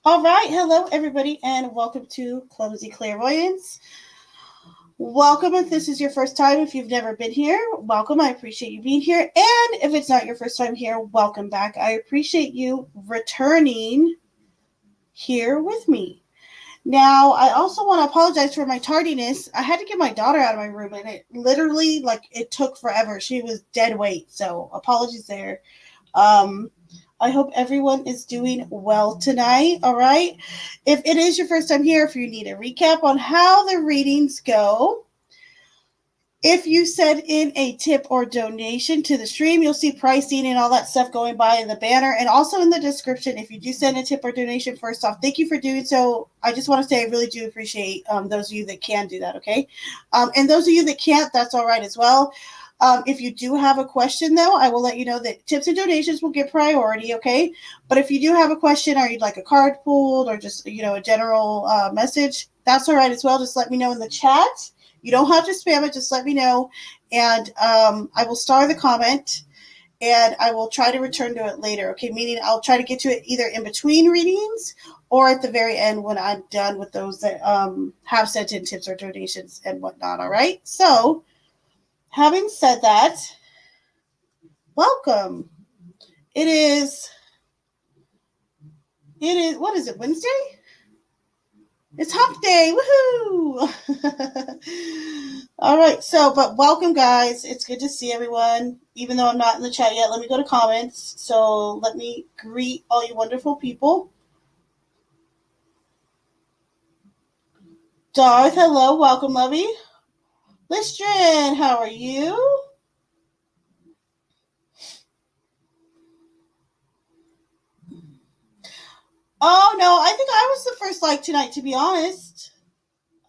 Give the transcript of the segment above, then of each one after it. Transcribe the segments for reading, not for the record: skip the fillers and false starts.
All right, hello everybody, and welcome to Clumsy Clairvoyance. Welcome if this is your first time. If you've never been here, welcome. I appreciate you being here. And if it's not your first time here, welcome back. I appreciate you returning here with me. Now, I also want to apologize for my tardiness. I had to get my daughter out of my room, and it literally, it took forever. She was dead weight, so apologies there. Um, I hope everyone is doing well tonight. All right. If it is your first time here, if you need a recap on how the readings go, if you send in a tip or donation to the stream, you'll see pricing and all that stuff going by in the banner and also in the description. If you do send a tip or donation, first off, thank you for doing so. I just want to say I really do appreciate those of you that can do that, okay? And those of you that can't, that's all right as well. If you do have a question, though, I will let you know that tips and donations will get priority, okay? But if you do have a question or you'd like a card pulled or just, a general message, that's all right as well. Just let me know in the chat. You don't have to spam it. Just let me know. And I will star the comment and I will try to return to it later, okay? Meaning I'll try to get to it either in between readings or at the very end when I'm done with those that have sent in tips or donations and whatnot, all right? So, having said that, welcome. What is it, Wednesday? It's hump day. Woohoo! All right. But welcome, guys. It's good to see everyone. Even though I'm not in the chat yet, let me go to comments. So let me greet all you wonderful people. Darth, hello. Welcome, lovey. Listrin, how are you? Oh, no. I think I was the first like tonight, to be honest.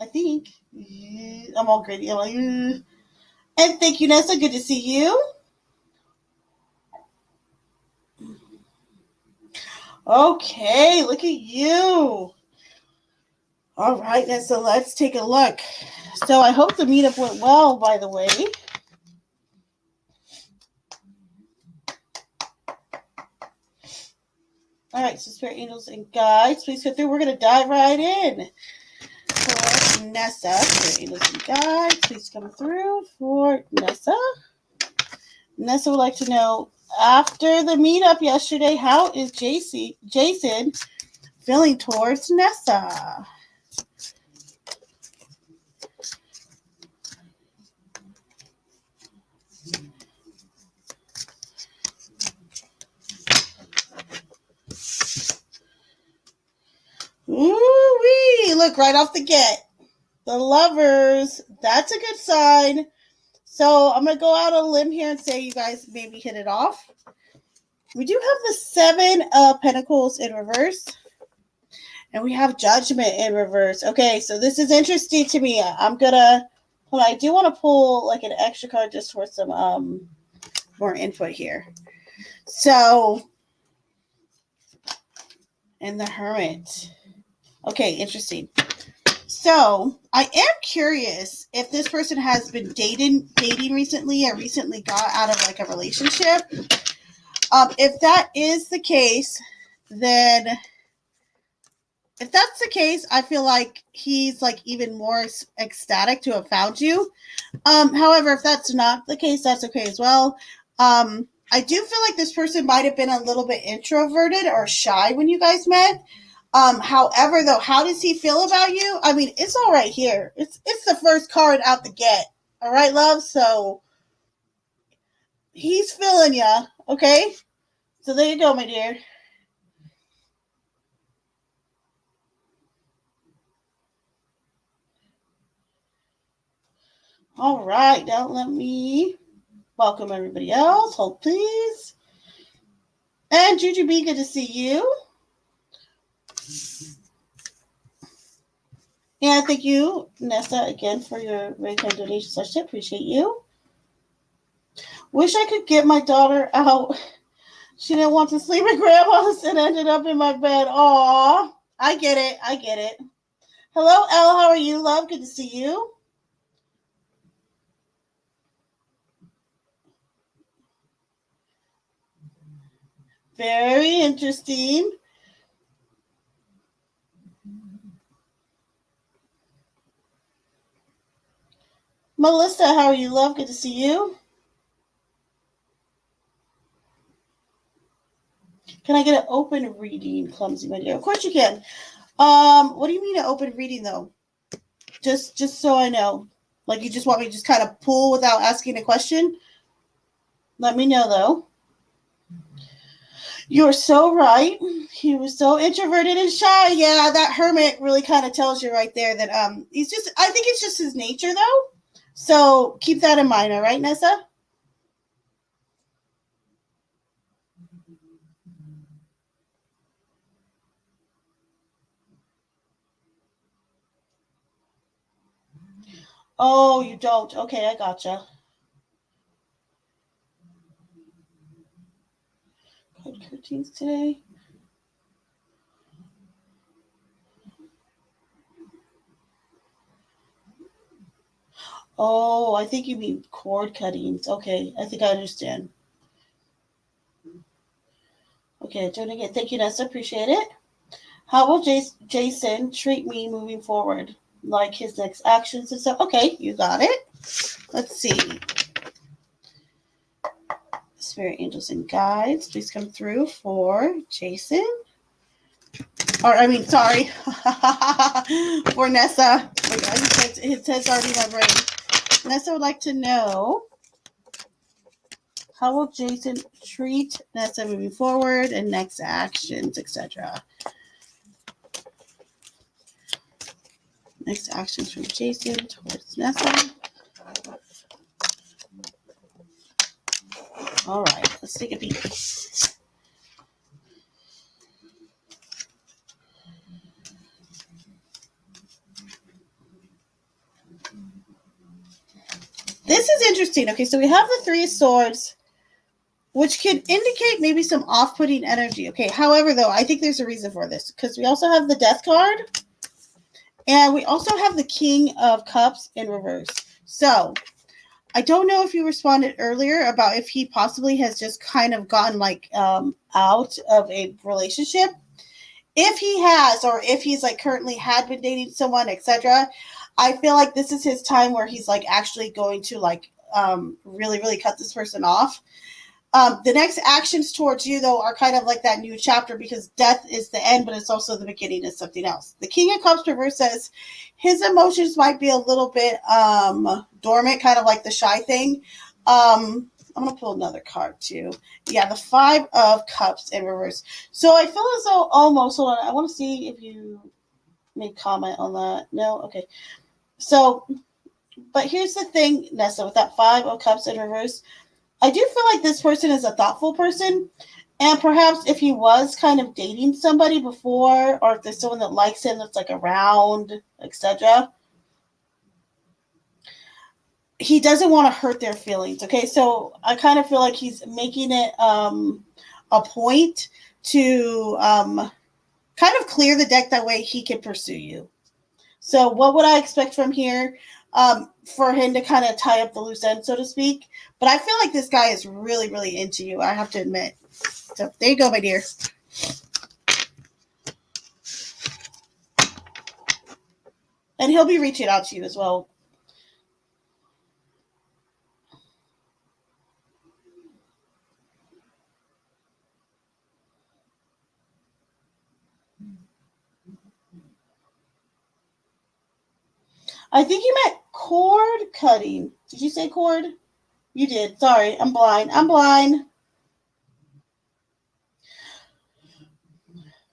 I think. I'm all gritty. I'm like, and thank you, Nessa. Good to see you. Okay, look at you. All right, Nessa, let's take a look. So I hope the meetup went well, by the way. All right, so Spirit Angels and Guides, please go through. We're going to dive right in. For Nessa, Spirit Angels and Guides, please come through for Nessa. Nessa would like to know, after the meetup yesterday, how is Jason feeling towards Nessa? Ooh-wee, look, right off the get. The lovers, that's a good sign. So I'm going to go out on a limb here and say you guys maybe hit it off. We do have the Seven of Pentacles in reverse. And we have Judgment in reverse. Okay, so this is interesting to me. I do want to pull like an extra card just for some more input here. So, and the Hermit. Okay, interesting. So I am curious if this person has been dating recently or recently got out of like a relationship. If that is the case, then if that's the case, I feel like he's like even more ecstatic to have found you. However, if that's not the case, that's okay as well. I do feel like this person might have been a little bit introverted or shy when you guys met. However, though, how does he feel about you? I mean, it's all right here. It's the first card out the get. All right, love. So he's feeling ya. Okay. So there you go, my dear. All right. Now let me welcome everybody else. Hold please. And Juju B, good to see you. And thank you, Nessa, again for your very kind donation session. Appreciate you. Wish I could get my daughter out. She didn't want to sleep at grandma's and ended up in my bed. Aw, I get it. I get it. Hello, Elle. How are you, love? Good to see you. Very interesting. Melissa, how are you, love? Good to see you. Can I get an open reading, Clumsy my dear? Of course you can. What do you mean an open reading though? Just so I know. Like you just want me to just kind of pull without asking a question? Let me know though. You're so right. He was so introverted and shy. Yeah, that hermit really kind of tells you right there that he's just I think it's just his nature though. So keep that in mind, all right, Nessa? Oh, you don't. Okay, I gotcha. Good curtains today. Oh, I think you mean cord cuttings. Okay, I think I understand. Okay, doing it again. Thank you, Nessa. Appreciate it. How will Jason treat me moving forward? Like his next actions and stuff. Okay, you got it. Let's see. Spirit angels and guides, please come through for Jason. Or I mean, sorry, for Nessa. Oh God, his head's already in my brain. Nessa would like to know how will Jason treat Nessa moving forward and next actions, etc. Next actions from Jason towards Nessa. All right, let's take a peek. This is interesting. Okay, so we have the Three of Swords, which could indicate maybe some off-putting energy. Okay, however, though, I think there's a reason for this because we also have the Death card, and we also have the King of Cups in reverse. So I don't know if you responded earlier about if he possibly has just kind of gotten like out of a relationship. If he has, or if he's like currently had been dating someone, etc., I feel like this is his time where he's like actually going to like really, really cut this person off. The next actions towards you, though, are kind of like that new chapter because death is the end, but it's also the beginning of something else. The King of Cups reverse says his emotions might be a little bit dormant, kind of like the shy thing. I'm going to pull another card, too. Yeah, the Five of Cups in reverse. So I feel as though almost, hold on, I want to see if you made comment on that. No? Okay. So, but here's the thing, Nessa, with that Five of Cups in reverse, I do feel like this person is a thoughtful person. And perhaps if he was kind of dating somebody before, or if there's someone that likes him that's like around, etc., he doesn't want to hurt their feelings. Okay, so I kind of feel like he's making it a point to kind of clear the deck that way he can pursue you. So what would I expect from here? For him to kind of tie up the loose end, so to speak. But I feel like this guy is really, really into you. I have to admit. So there you go, my dear. And he'll be reaching out to you as well. I think you meant cord cutting. Did you say cord? You did. Sorry, I'm blind. I'm blind.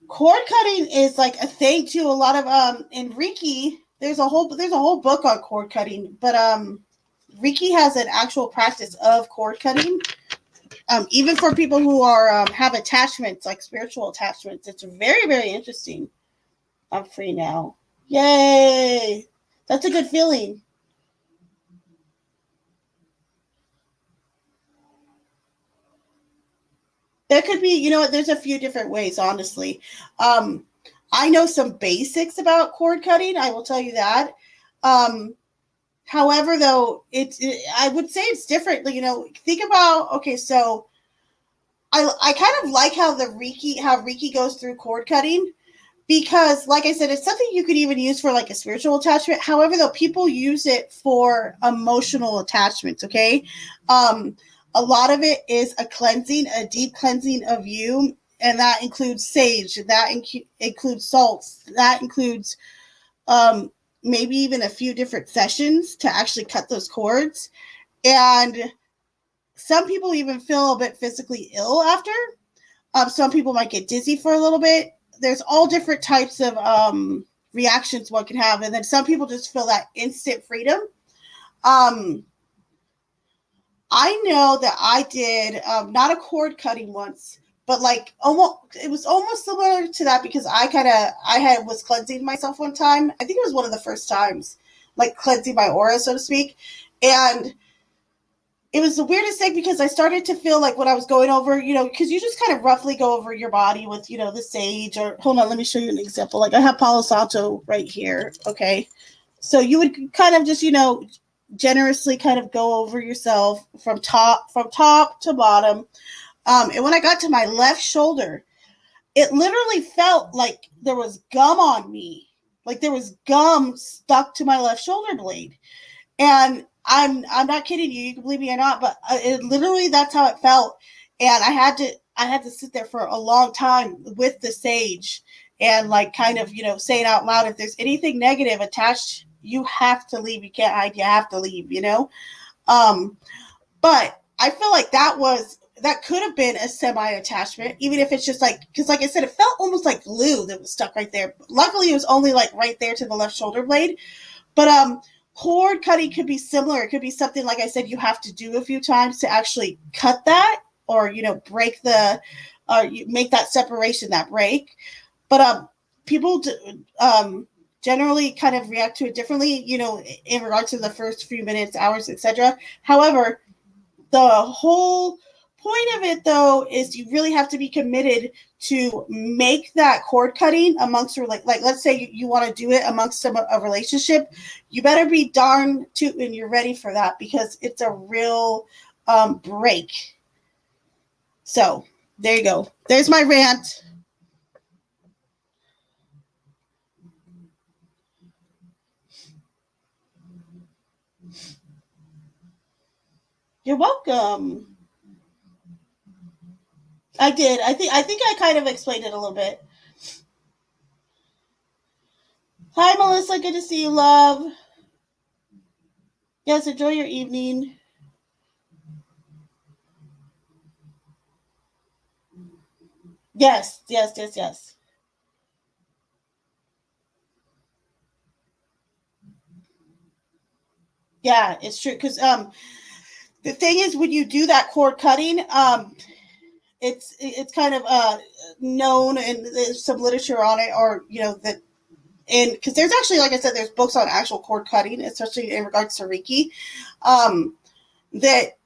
Cord cutting is like a thing too. A lot of in Reiki, there's a whole book on cord cutting, but Reiki has an actual practice of cord cutting. Even for people who are have attachments, like spiritual attachments, it's very, very interesting. I'm free now. Yay! That's a good feeling. There could be, you know what, there's a few different ways, honestly. Um, I know some basics about cord cutting, I will tell you that. Um, However, though, I would say it's different. You know, think about, okay, so I kind of like how Reiki goes through cord cutting. because like I said, it's something you could even use for like a spiritual attachment. However, though, people use it for emotional attachments. Okay. um a lot of it is a cleansing, a deep cleansing of you, and that includes sage, that includes salts, that includes um maybe even a few different sessions to actually cut those cords. And some people even feel a bit physically ill after. Some people might get dizzy for a little bit. There's all different types of reactions one can have, and then some people just feel that instant freedom. Um, I know that I did not a cord cutting once, but like almost it was almost similar to that because I had was cleansing myself one time. I think it was one of the first times, like cleansing my aura, so to speak, and it was the weirdest thing because I started to feel like when I was going over, because you just kind of roughly go over your body with, the sage, or hold on, let me show you an example. Like I have Palo Santo right here. Okay. So you would kind of just, generously kind of go over yourself from top to bottom. And when I got to my left shoulder, it literally felt like there was gum on me. Like there was gum stuck to my left shoulder blade. And I'm not kidding you. You can believe me or not, but literally that's how it felt. And I had to sit there for a long time with the sage and like kind of saying out loud, if there's anything negative attached, you have to leave. You can't hide. You have to leave. Um, but I feel like that could have been a semi attachment, even if it's just like because like I said, it felt almost like glue that was stuck right there. Luckily, it was only like right there to the left shoulder blade, but cord cutting could be similar. It could be something like I said you have to do a few times to actually cut that, or break or you make that separation, that break. But people generally kind of react to it differently. In regards to the first few minutes, hours, etc. However, the whole point of it though is you really have to be committed to make that cord cutting amongst like let's say you want to do it amongst a relationship. You better be darn tootin' you're ready for that because it's a real break. So there you go, there's my rant. You're welcome. I think I kind of explained it a little bit. Hi Melissa, good to see you, love. Yes, enjoy your evening. Yes, yes, yes, yes. Yeah, it's true because the thing is when you do that cord cutting, it's kind of known, and there's some literature on it, or that. And because there's actually, like I said, there's books on actual cord cutting, especially in regards to Reiki. Um, that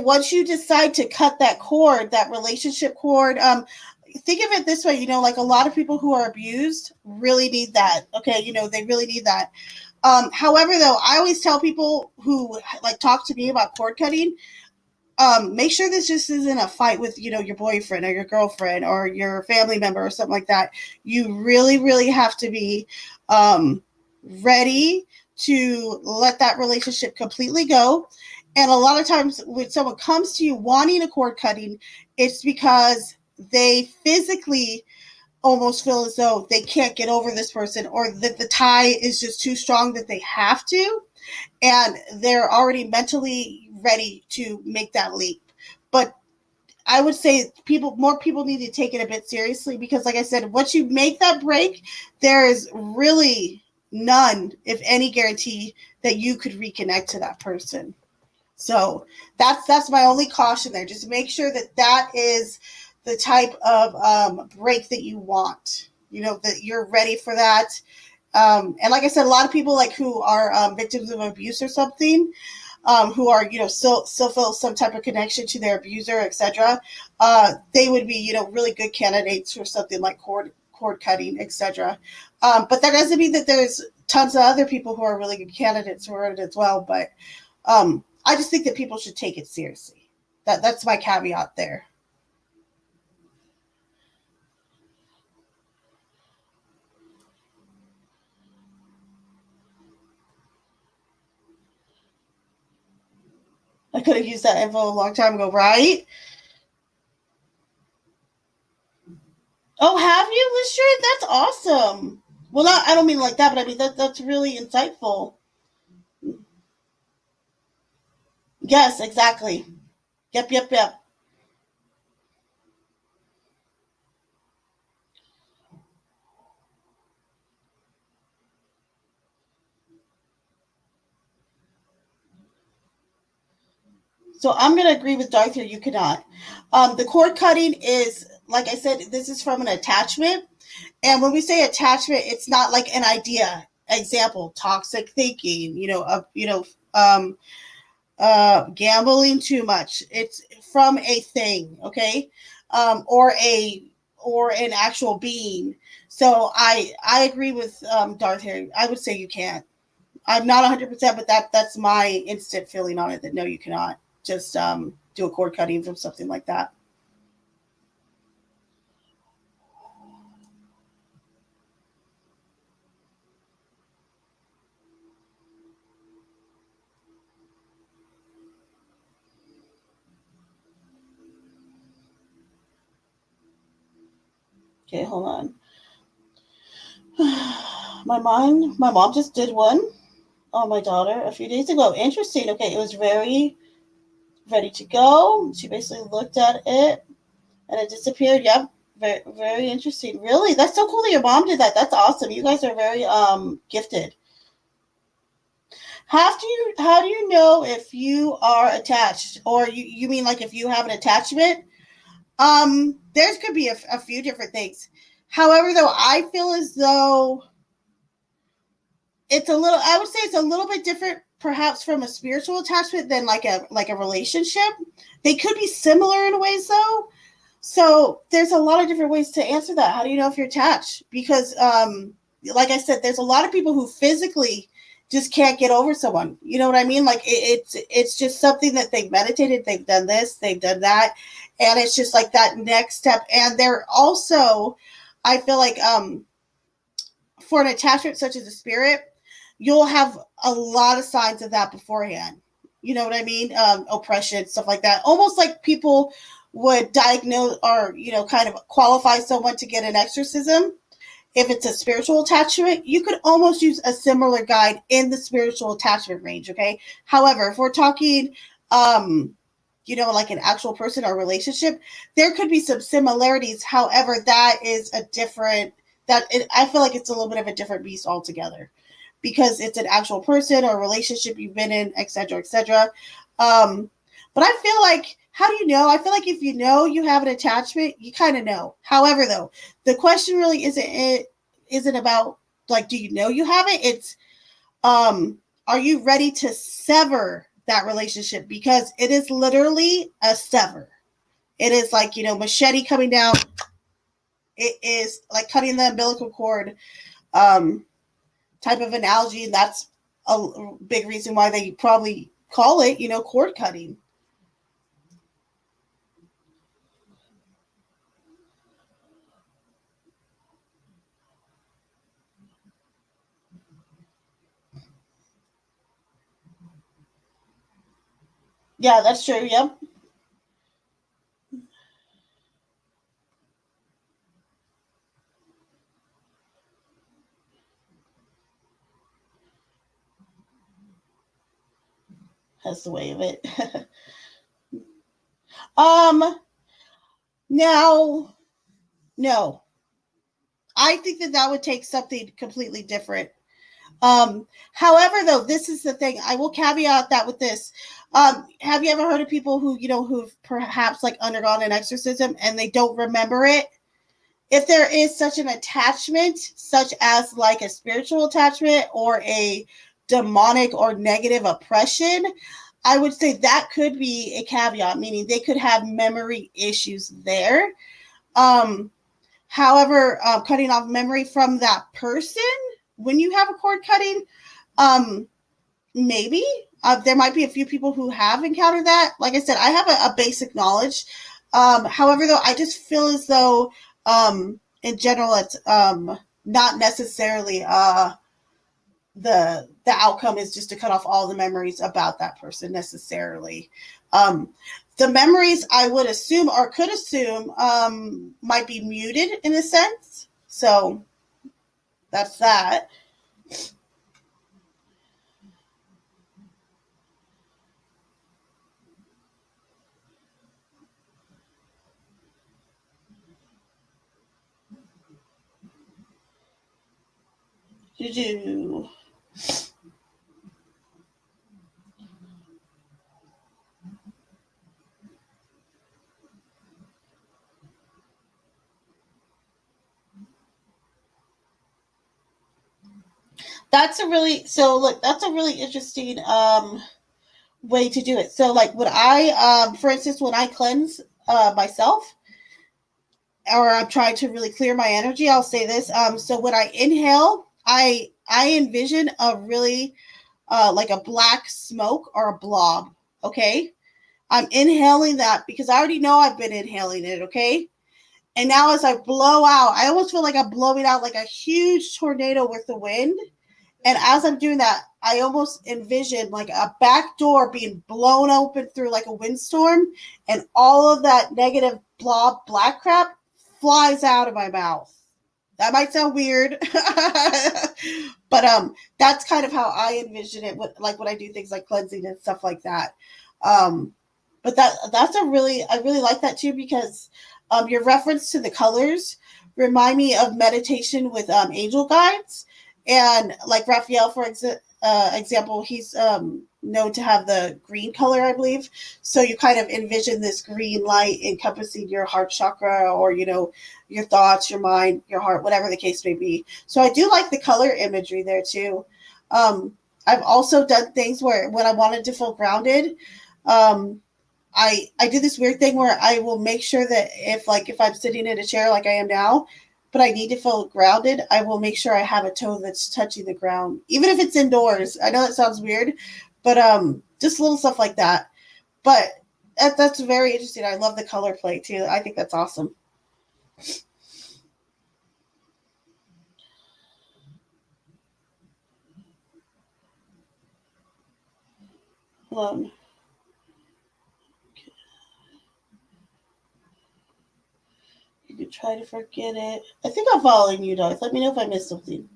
once you decide to cut that cord, that relationship cord, think of it this way, like a lot of people who are abused really need that. Okay, they really need that. However, though, I always tell people who like talk to me about cord cutting, make sure this just isn't a fight with your boyfriend or your girlfriend or your family member or something like that. You really, really have to be um, ready to let that relationship completely go. And a lot of times when someone comes to you wanting a cord cutting, it's because they physically almost feel as though they can't get over this person, or that the tie is just too strong that they have to, and they're already mentally ready to make that leap. But I would say more people need to take it a bit seriously because, like I said, once you make that break, there is really none, if any, guarantee that you could reconnect to that person. So that's my only caution there. Just make sure that that is the type of break that you want. That you're ready for that. And like I said, a lot of people like who are victims of abuse or something, who are still feel some type of connection to their abuser, etc. They would be really good candidates for something like cord cutting, etc. But that doesn't mean that there's tons of other people who are really good candidates for it as well. But I just think that people should take it seriously. That's my caveat there. could have used that info a long time ago, right? Oh, have you, Listrid? That's awesome. Well, not, I don't mean like that, but I mean that's really insightful. Yes, exactly. Yep, yep, yep. So I'm going to agree with Darth here. You cannot. The cord cutting is, like I said, this is from an attachment. And when we say attachment, it's not like an idea. Example: toxic thinking. Um, gambling too much. It's from a thing, okay, or an actual being. So I agree with Darth here. I would say you can't. I'm not 100%, but that's my instant feeling on it. That no, you cannot just do a cord cutting from something like that. Okay, hold on. My mom just did one on my daughter a few days ago. Interesting. Okay, it was very ready to go. She basically looked at it and it disappeared. Yep. Very, very interesting. Really? That's so cool that your mom did that. That's awesome. You guys are very gifted. How do you know if you are attached, or you mean like if you have an attachment? There's could be a few different things. However, though, I feel as though it's a little, I would say it's a little bit different perhaps from a spiritual attachment than like a relationship. They could be similar in ways though. So there's a lot of different ways to answer that. How do you know if you're attached? Because like I said, there's a lot of people who physically just can't get over someone. You know what I mean? Like it's just something that they've meditated, they've done this, they've done that, and it's just like that next step. And they're also, I feel like for an attachment such as a spirit, you'll have a lot of signs of that beforehand. You know what I mean? Oppression, stuff like that. Almost like people would diagnose or, kind of qualify someone to get an exorcism. If it's a spiritual attachment, you could almost use a similar guide in the spiritual attachment range. Okay. However, if we're talking, um, like an actual person or relationship, there could be some similarities. However, that is a different, I feel like it's a little bit of a different beast altogether because it's an actual person or relationship you've been in, etc., etc. Um, but I feel like, how do you know? I feel like if you know you have an attachment, you kind of know. However, though, the question really isn't about like, do you know you have it? It's are you ready to sever that relationship? Because it is literally a sever. It is like, machete coming down. It is like cutting the umbilical cord um, type of analogy. And that's a big reason why they probably call it, cord cutting. Yeah, that's true. Yep. That's the way of it. um, Now, no, I think that would take something completely different. However, though, this is the thing. I will caveat that with this. Have you ever heard of people who've perhaps like undergone an exorcism and they don't remember it? If there is such an attachment, such as like a spiritual attachment or a demonic or negative oppression, I would say that could be a caveat, meaning they could have memory issues there. Um, However, cutting off memory from that person when you have a cord cutting, um, maybe there might be a few people who have encountered that. Like I said, I have a basic knowledge. However, though, I just feel as though, in general, it's not necessarily the outcome is just to cut off all the memories about that person necessarily. Um, the memories I would assume or could assume might be muted in a sense. So that's that. Do that's a really so look that's a really interesting way to do it. So like when I for instance when I cleanse myself or I'm trying to really clear my energy, I'll say this. So when I inhale, I envision a really like a black smoke or a blob. Okay, I'm inhaling that because I already know I've been inhaling it. Okay, and now as I blow out, I almost feel like I'm blowing out like a huge tornado with the wind. And as I'm doing that, I almost envision like a back door being blown open through like a windstorm, and all of that negative blob black crap flies out of my mouth. That might sound weird, but that's kind of how I envision it. Like when I do things like cleansing and stuff like that. Um, but that's a really I really like that too because your reference to the colors remind me of meditation with angel guides and like Raphael example he's known to have the green color I believe, so you kind of envision this green light encompassing your heart chakra or your thoughts, your mind, your heart, whatever the case may be. So I do like the color imagery there too. I've also done things where when I wanted to feel grounded, um, I do this weird thing where I will make sure that if I'm sitting in a chair like I am now, but I need to feel grounded, I will make sure I have a toe that's touching the ground, even if it's indoors. I know that sounds weird, but just little stuff like that. But that's very interesting. I love the color play too. I think that's awesome. Um, you can try to forget it. I think I'm following you guys. Let me know if I missed something.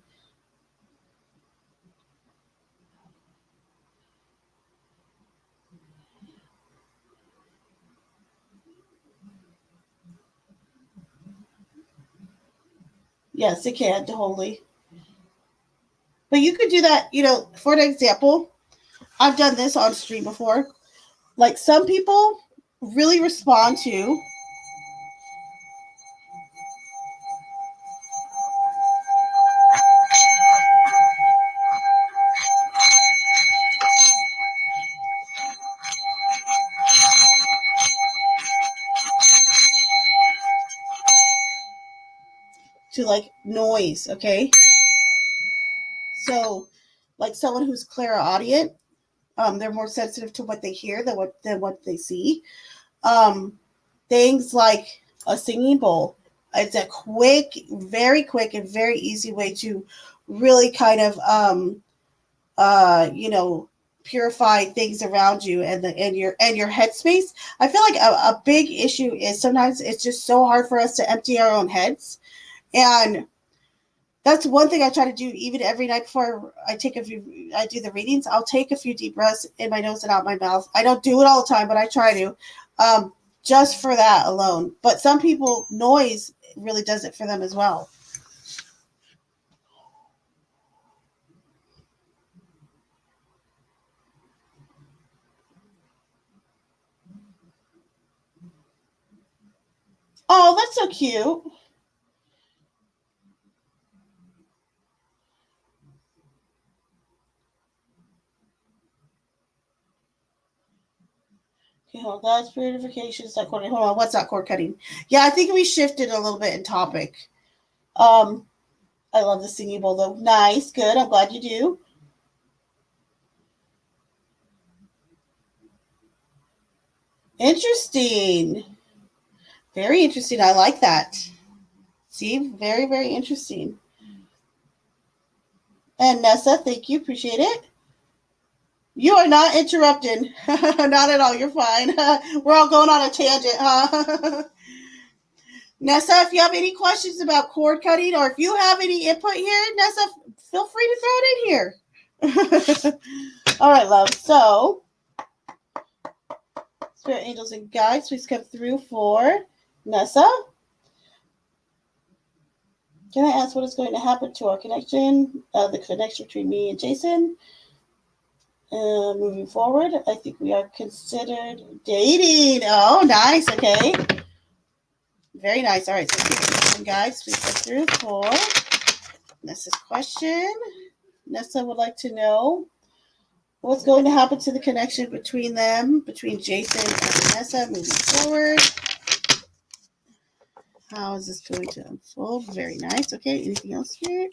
Yes, it can totally. But you could do that. For an example, I've done this on stream before. Like some people really respond to like noise. Okay, so like someone who's clairaudient, they're more sensitive to what they hear than what they see. Um, Things like a singing bowl. It's a very quick and very easy way to really kind of purify things around you and your headspace. I feel like a big issue is sometimes it's just so hard for us to empty our own heads, and that's one thing I try to do even every night before I do the readings. I'll take a few deep breaths in my nose and out my mouth. I don't do it all the time, but I try to, just for that alone. But some people, noise really does it for them as well. Oh, that's so cute. Okay, hold on. That's purification. Is that cord? Hold on. What's that cord cutting? Yeah, I think we shifted a little bit in topic. Um, I love the singing bowl though. Nice, good. I'm glad you do. Interesting. Very interesting. I like that. See, very, very interesting. And Nessa, thank you. Appreciate it. You are not interrupting. Not at all. You're fine. We're all going on a tangent, huh? Nessa, if you have any questions about cord cutting or if you have any input here, Nessa, feel free to throw it in here. All right, love. So, Spirit Angels and Guides, please come through for Nessa. Can I ask what is going to happen to our connection, the connection between me and Jason? Moving forward, I think we are considered dating. Oh, nice. Okay. Very nice. All right. So, guys, please go through for Nessa's question. Nessa would like to know what's going to happen to the connection between them, between Jason and Nessa moving forward. How is this going to unfold? Very nice. Okay. Anything else here?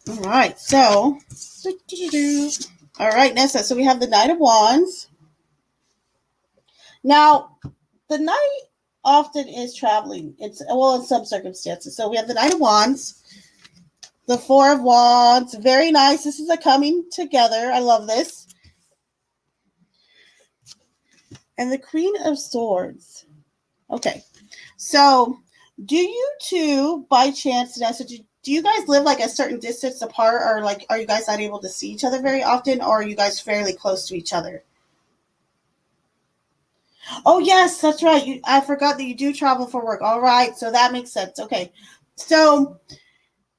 All right, so, all right, Nessa, so we have the Knight of Wands. Now, the Knight often is traveling. It's, well, in some circumstances. So we have the Knight of Wands, the Four of Wands. Very nice. This is a coming together. I love this. And the Queen of Swords. Okay, so do you two, by chance, Nessa, do you guys live like a certain distance apart, or like are you guys not able to see each other very often, or are you guys fairly close to each other? Oh yes, that's right. I forgot that you do travel for work. All right, so that makes sense. Okay, so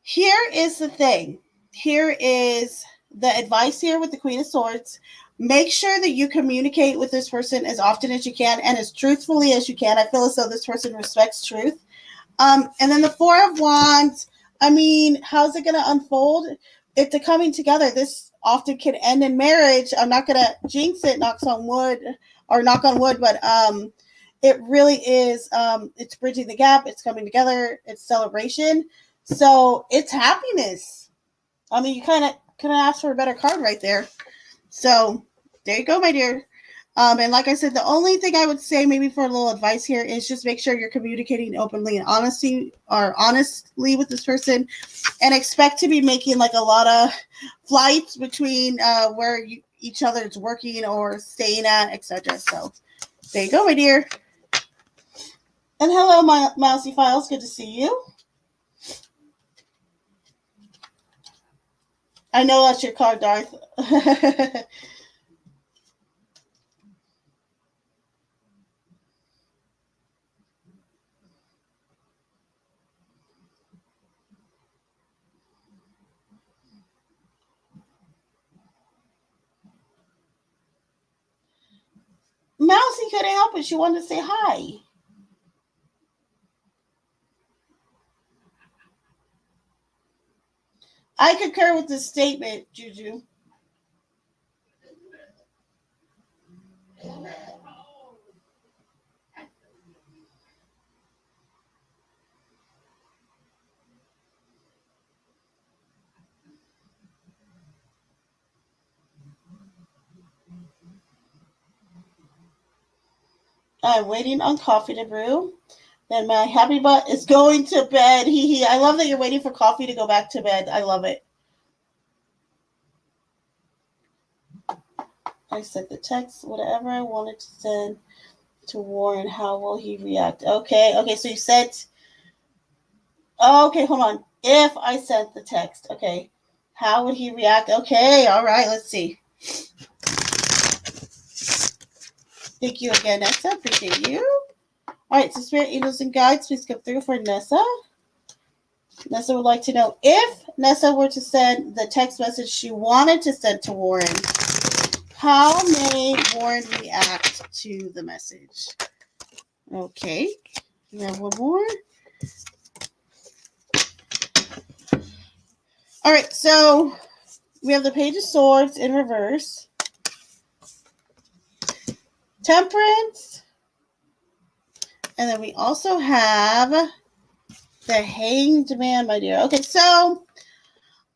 here is the thing. Here is the advice here with the Queen of Swords. Make sure that you communicate with this person as often as you can and as truthfully as you can. I feel as though this person respects truth. And then the Four of Wands, I mean, how's it going to unfold? It's a coming together. This often can end in marriage. I'm not going to jinx it, knock on wood, but it really is, it's bridging the gap. It's coming together. It's celebration. So it's happiness. I mean, you kind of ask for a better card right there. So there you go, my dear. And like I said, the only thing I would say maybe for a little advice here is just make sure you're communicating openly and honestly with this person, and expect to be making like a lot of flights between where each other is working or staying at, etc. So there you go, my dear. And hello, my Mousy Files. Good to see you. I know that's your card, Darth. Mousy couldn't help it. She wanted to say hi. I concur with this statement, Juju. I'm waiting on coffee to brew. Then my happy butt is going to bed. Hee hee. I love that you're waiting for coffee to go back to bed. I love it. I sent the text, whatever I wanted to send to Warren. How will he react? Okay, so you sent. Oh, okay, hold on. If I sent the text, okay, how would he react? Okay, all right, let's see. Thank you again, Nessa. Appreciate you. All right, so Spirit Angels and Guides, please come through for Nessa. Nessa would like to know if Nessa were to send the text message she wanted to send to Warren, how may Warren react to the message? Okay, we have one more. All right, so we have the Page of Swords in reverse, Temperance, and then we also have the Hanged Man, my dear. Okay, so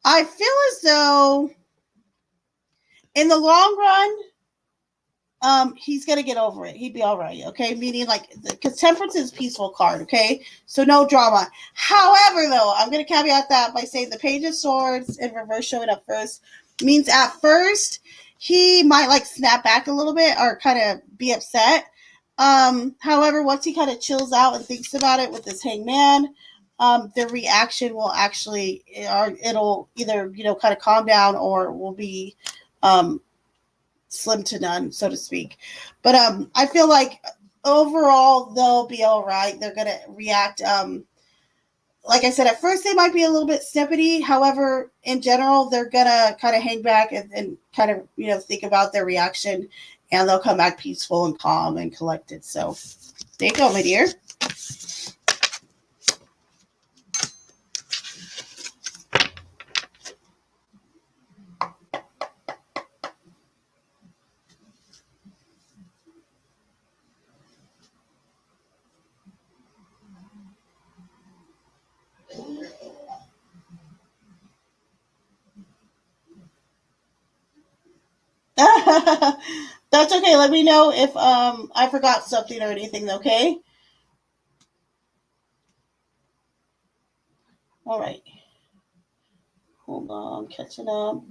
I feel as though in the long run, he's gonna get over it. He'd be all right, okay? Meaning like because temperance is a peaceful card, okay? So no drama. However, though, I'm gonna caveat that by saying the Page of Swords in reverse showing up first means at first he might like snap back a little bit or kind of be upset. However, once he kind of chills out and thinks about it with this hangman, the reaction will actually, or it'll either kind of calm down or will be um slim to none, so to speak. But I feel like overall they'll be all right. They're gonna react. Like I said, at first they might be a little bit snippety. However, in general, they're gonna kind of hang back and kind of think about their reaction, and they'll come back peaceful and calm and collected. So there you go, my dear. That's okay. Let me know if I forgot something or anything. Okay. All right. Hold on, catching up.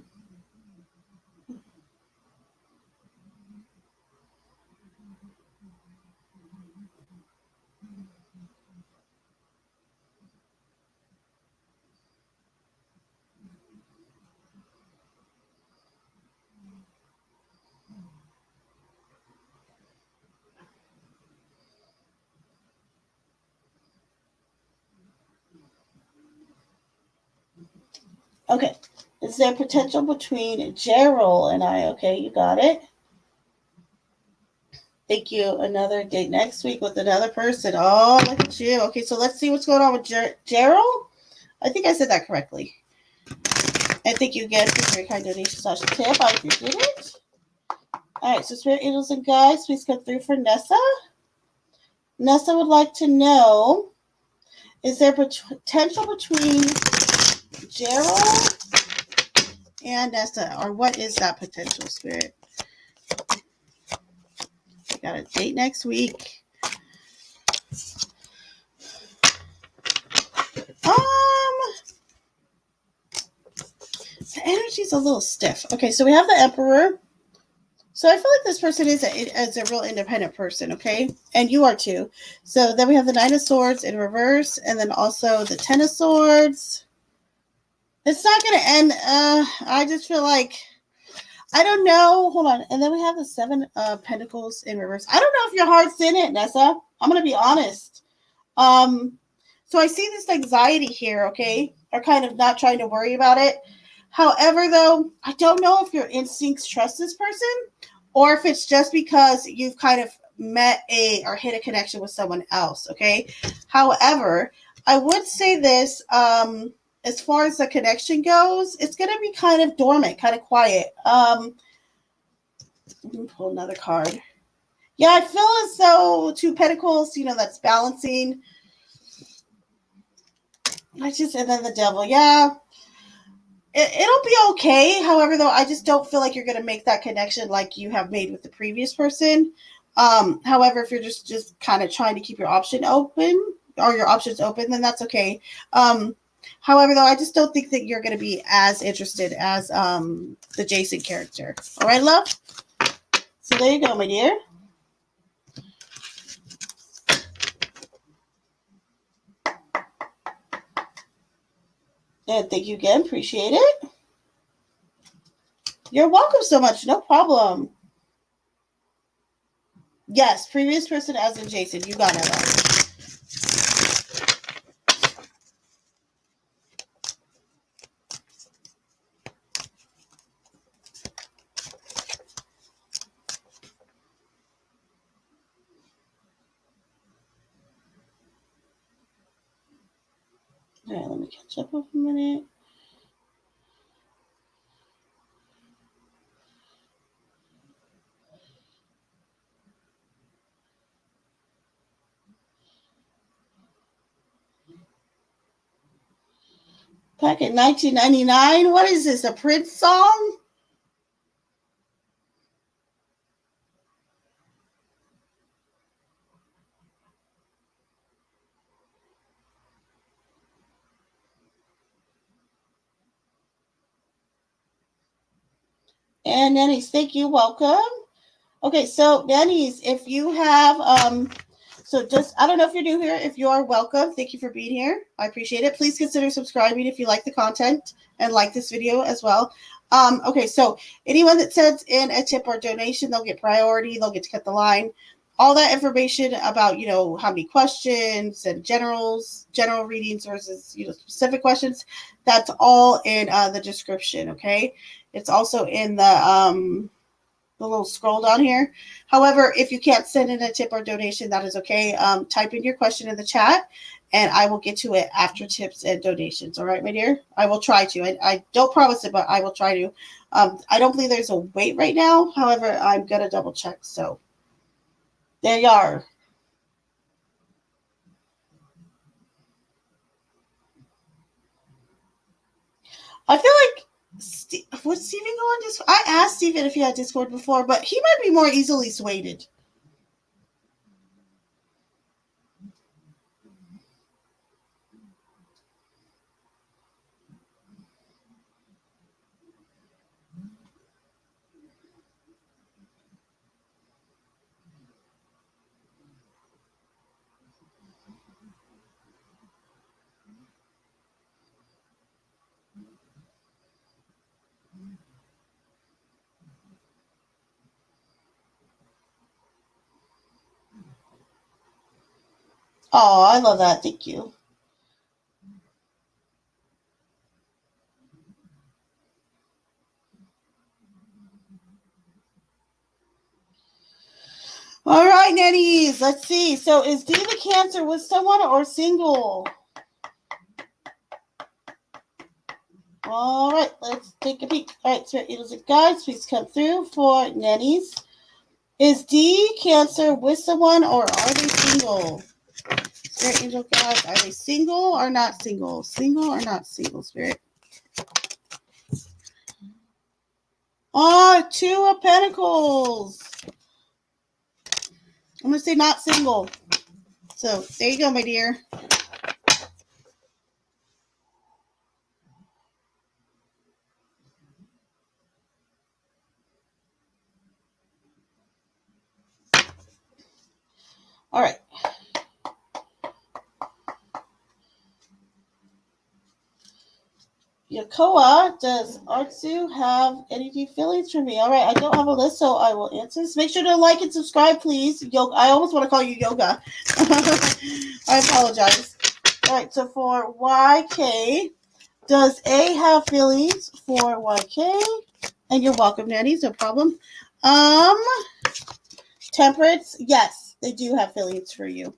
Okay. Is there potential between Gerald and I? Okay, you got it. Thank you. Another date next week with another person. Oh, look at you. Okay, so let's see what's going on with Gerald. I think I said that correctly. And thank you again for your kind donation slash tip. I appreciate it. All right, so Spirit Angels and Guides, please come through for Nessa. Nessa would like to know, is there potential between Gerald and Nessa? Or what is that potential, Spirit? I got a date next week. The energy's a little stiff. Okay, so we have the Emperor. So I feel like this person is a real independent person, okay? And you are too. So then we have the Nine of Swords in reverse, and then also the Ten of Swords. It's not going to end. I just feel like, I don't know. Hold on. And then we have the Seven of Pentacles in reverse. I don't know if your heart's in it, Nessa. I'm going to be honest. So I see this anxiety here, okay? Or kind of not trying to worry about it. However, though, I don't know if your instincts trust this person or if it's just because you've kind of met or hit a connection with someone else, okay? However, I would say this, as far as the connection goes, it's going to be kind of dormant, kind of quiet. Let me pull another card. Yeah, I feel as though Two Pentacles, that's balancing. And then the Devil, yeah. It'll be okay. However, though, I just don't feel like you're going to make that connection like you have made with the previous person. However, if you're just kind of trying to keep your option open or your options open, then that's okay. However, though, I just don't think that you're going to be as interested as the Jason character. All right, love? So there you go, my dear. And thank you again. Appreciate it. You're welcome so much. No problem. Yes, previous person as in Jason. You got it, love. All right, let me catch up over a minute. Back in 1999, what is this, a Prince song? And Nannies, thank you. Welcome. Okay, so Nannies, if you have so just I don't know if you're new here. If you are, welcome. Thank you for being here. I appreciate it. Please consider subscribing if you like the content and like this video as well. Okay, so anyone that sends in a tip or donation, they'll get priority. They'll get to cut the line. All that information about how many questions and general readings versus specific questions. That's all in the description. Okay, it's also in the little scroll down here. However, if you can't send in a tip or donation, that is okay. Type in your question in the chat, and I will get to it after tips and donations. All right, my dear? I will try to. I don't promise it, but I will try to. I don't believe there's a wait right now. However, I'm going to double check. So there you are. I feel like would Steven go on Discord? I asked Steven if he had Discord before, but he might be more easily swayed. Oh, I love that. Thank you. All right, Nannies. Let's see. So is D the Cancer with someone or single? All right, let's take a peek. All right, Spirit Angels and Guides, please come through for Nannies. Is D Cancer with someone or are they single? Spirit Angel Guides, are they single or not single? Single or not single, Spirit? Oh, Two of Pentacles. I'm going to say not single. So there you go, my dear. All right. Yakoa, does Artsu have any deep feelings for me? All right, I don't have a list, so I will answer this. Make sure to like and subscribe, please. I almost want to call you Yoga. I apologize. All right, so for YK, does A have feelings for YK? And you're welcome, Nannies, no problem. Temperance, yes, they do have feelings for you.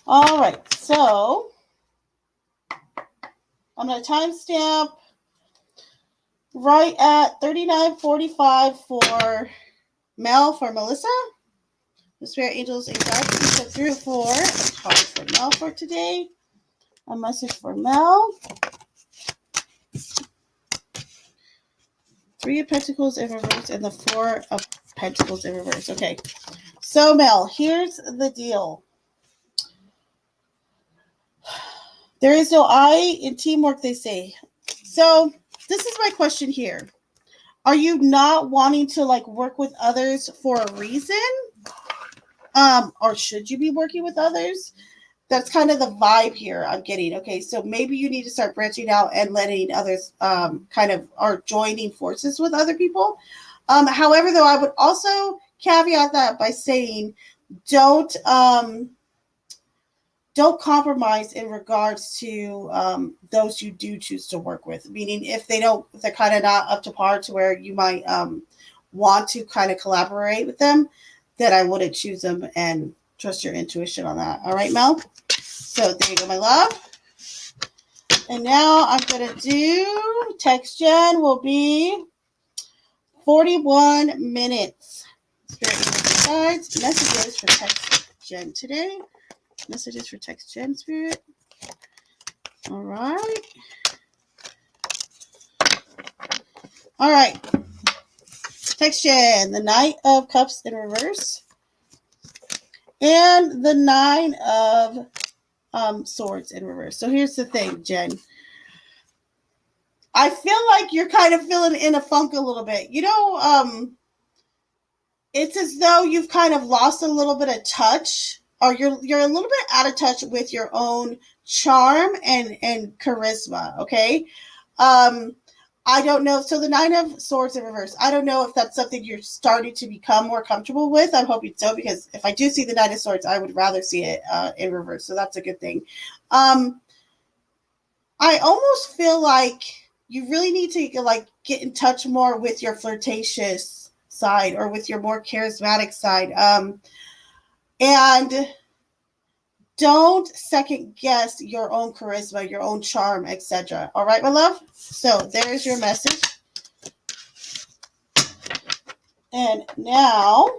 All right, so I'm going to timestamp right at 39:45 for Mel, for Melissa. The Spirit Angels and Guides put through for a card for Mel for today. A message for Mel. Three of Pentacles in reverse and the Four of Pentacles in reverse. Okay, so Mel, here's the deal. There is no I in teamwork, they say. So this is my question here. Are you not wanting to work with others for a reason? Or should you be working with others? That's kind of the vibe here I'm getting. Okay, so maybe you need to start branching out and letting others or joining forces with other people. However, though, I would also caveat that by saying don't compromise in regards to those you do choose to work with. Meaning, if they're kind of not up to par to where you might want to kind of collaborate with them, then I wouldn't choose them and trust your intuition on that. All right, Mel? So there you go, my love. And now I'm going to do text gen will be 41 minutes. Spirit Guides, messages for text gen today. Messages for text gen, Spirit. All right. All right. Text gen, the Knight of Cups in reverse. And the Nine of Swords in reverse. So here's the thing, Jen. I feel like you're kind of feeling in a funk a little bit. It's as though you've kind of lost a little bit of touch, or you're a little bit out of touch with your own charm and charisma. Okay. Um, I don't know. So the Nine of Swords in reverse. I don't know if that's something you're starting to become more comfortable with. I'm hoping so, because if I do see the Nine of Swords, I would rather see it in reverse. So that's a good thing. I almost feel like you really need to like get in touch more with your flirtatious side, or with your more charismatic side. And don't second guess your own charisma, your own charm, etc. All right, my love? So there's your message. And now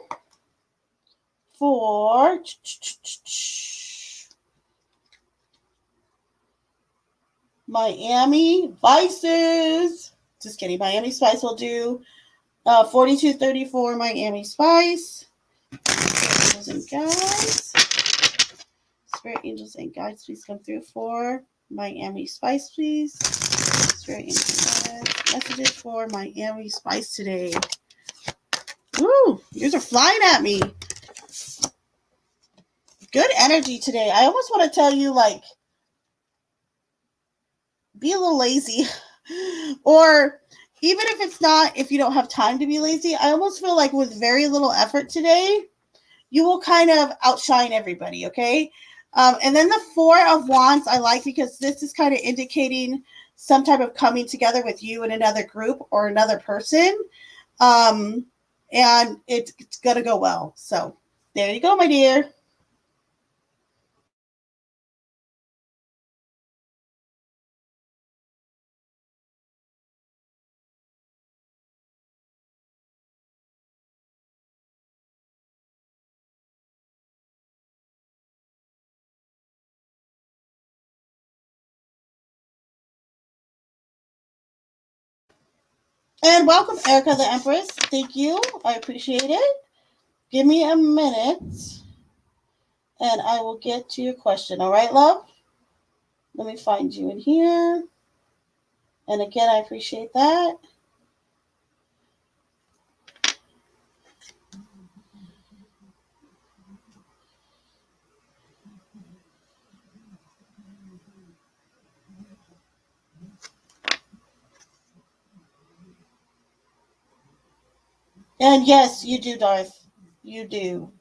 for Miami Vices. Just kidding. Miami Spice will do 4234 Miami Spice. Angels and guides. Spirit angels and guides, please come through for Miami Spice, please. Spirit angels and guides. Messages for Miami Spice today. Woo! Yours are flying at me. Good energy today. I almost want to tell you, like, be a little lazy. Or even if it's not, if you don't have time to be lazy, I almost feel like with very little effort today, you will kind of outshine everybody, okay? And then the Four of Wands I like, because this is kind of indicating some type of coming together with you and another group or another person. And it's going to go well. So there you go, my dear. And welcome, Erica the Empress. Thank you. I appreciate it. Give me a minute and I will get to your question. All right, love? Let me find you in here. And again, I appreciate that. And yes, you do, Darth. You do.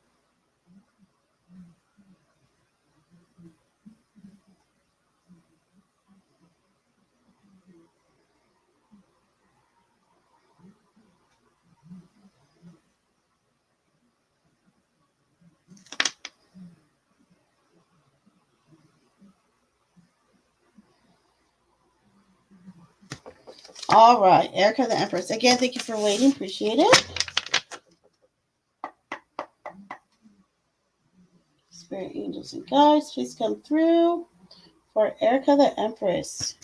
All right, Erica the Empress. Again, thank you for waiting. Appreciate it. Spirit angels and guides, please come through for Erica the Empress.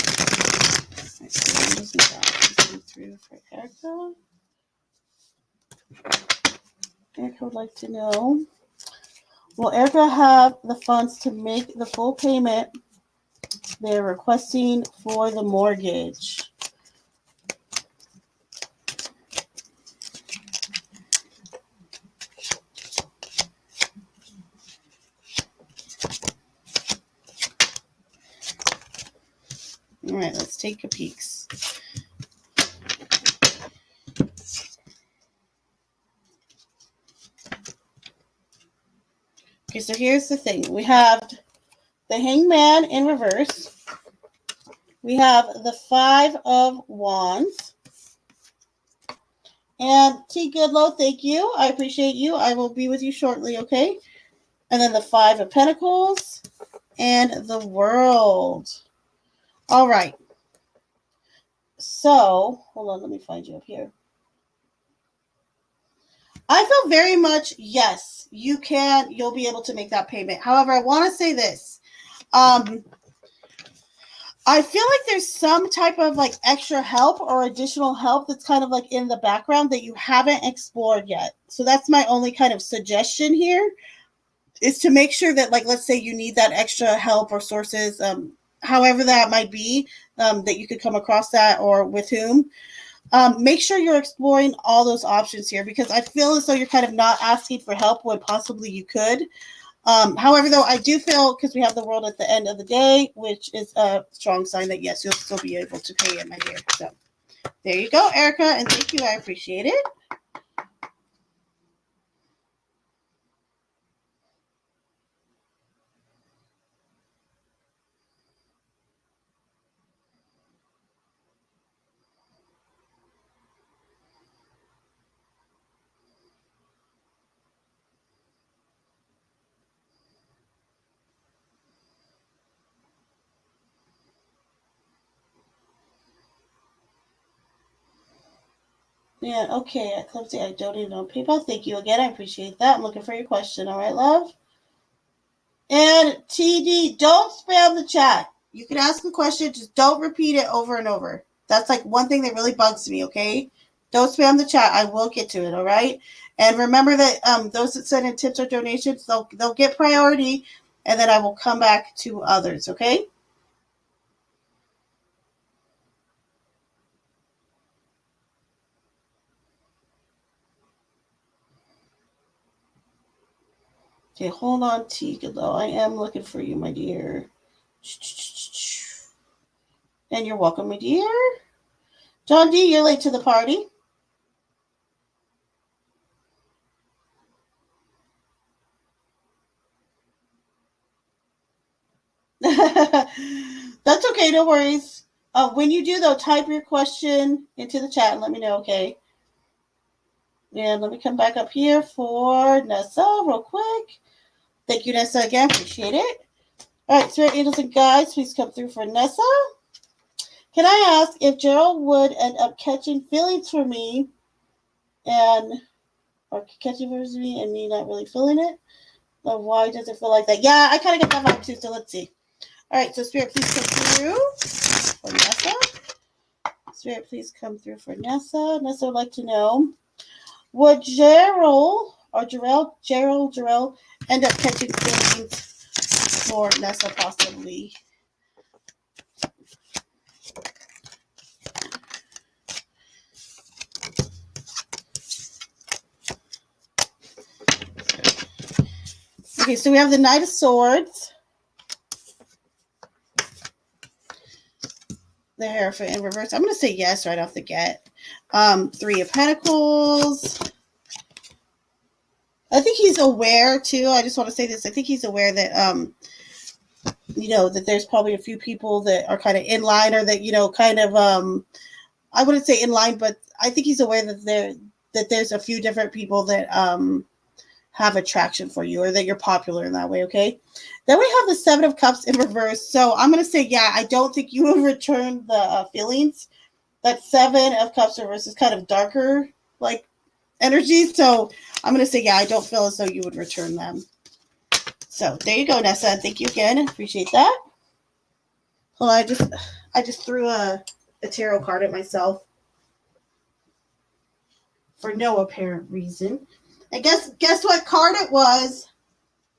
Spirit angels and guides, please come through for Erica. Erica would like to know, will Erica have the funds to make the full payment they're requesting for the mortgage? All right, let's take a peek. Okay, so here's the thing. We have the Hangman in reverse. We have the Five of Wands. And T. Goodlow, thank you. I appreciate you. I will be with you shortly, okay? And then the Five of Pentacles and the World. All right. So, hold on, let me find you up here. I feel very much, yes, you'll be able to make that payment. However, I want to say this. I feel like there's some type of like extra help or additional help that's kind of like in the background that you haven't explored yet. So that's my only kind of suggestion here. is to make sure that, like, let's say you need that extra help or sources, however that might be, that you could come across that or with whom. Make sure you're exploring all those options here, because I feel as though you're kind of not asking for help when possibly you could. However, though, I do feel, because we have the world at the end of the day, which is a strong sign that yes, you'll still be able to pay it, my dear. So there you go, Erica, and thank you. I appreciate it. Yeah, okay. Clumsy, I donated on PayPal. Thank you again. I appreciate that. I'm looking for your question. All right, love. And TD, don't spam the chat. You can ask a question, just don't repeat it over and over. That's like one thing that really bugs me, okay? Don't spam the chat. I will get to it, all right? And remember that those that send in tips or donations, they'll get priority, and then I will come back to others, okay? Okay, hold on, Tegan, though. I am looking for you, my dear. And you're welcome, my dear. John D, you're late to the party. That's okay, no worries. When you do, though, type your question into the chat and let me know, okay? And let me come back up here for Nessa real quick. Thank you, Nessa, again. Appreciate it. All right, Spirit Angels and Guides, please come through for Nessa. Can I ask if Gerald would end up catching feelings for me and or catching feelings for me and me not really feeling it? Or why does it feel like that? Yeah, I kind of get that vibe too, so let's see. All right, so Spirit, please come through for Nessa. Spirit, please come through for Nessa. Nessa would like to know, would Gerald or Gerald end up catching feelings for Nessa possibly? Okay, so we have the Knight of Swords, the Hierophant in reverse. I'm going to say yes right off the get. Three of Pentacles. I think he's aware too. I just want to say this. I think he's aware that that there's probably a few people that are kind of in line, or that kind of I wouldn't say in line, but I think he's aware that there's a few different people that have attraction for you, or that you're popular in that way. Okay. Then we have the Seven of Cups in reverse. So I'm gonna say yeah. I don't think you will return the feelings. That Seven of Cups reverse is kind of darker, like energy. So I'm gonna say yeah. I don't feel as though you would return them. So there you go, Nessa. Thank you again. Appreciate that. Well, I just threw a tarot card at myself for no apparent reason. And guess what card it was?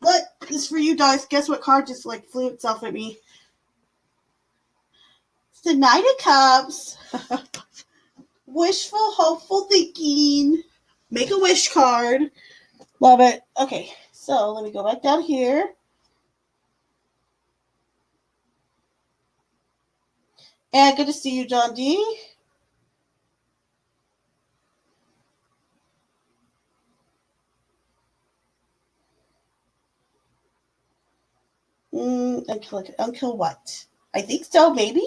Look, this is for you guys. Guess what card just like flew itself at me? It's the Knight of Cups. Wishful, hopeful thinking. Make a wish card. Love it. Okay, so let me go back down here. And good to see you, John D. Unkill what? I think so, maybe.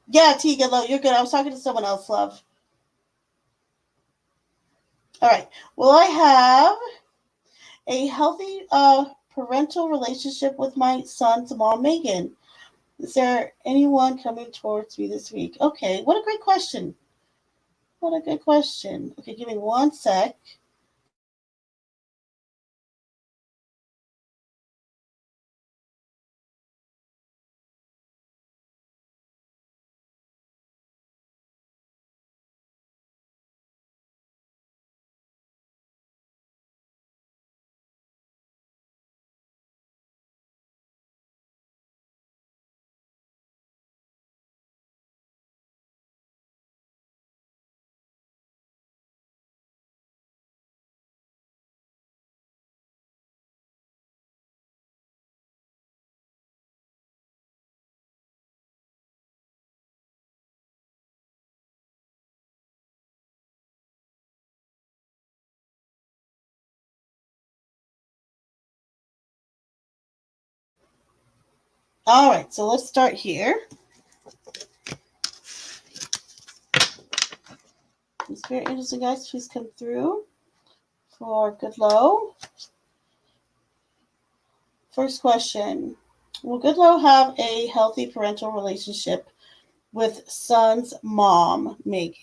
Yeah, Tegan, love, you're good. I was talking to someone else, love. All right. Will I have a healthy parental relationship with my son's mom, Megan? Is there anyone coming towards me this week? Okay, what a great question. What a good question. Okay, give me one sec. All right, so let's start here. Spirit angels and guides, please come through for Goodlow. First question. Will Goodlow have a healthy parental relationship with son's mom, Megan?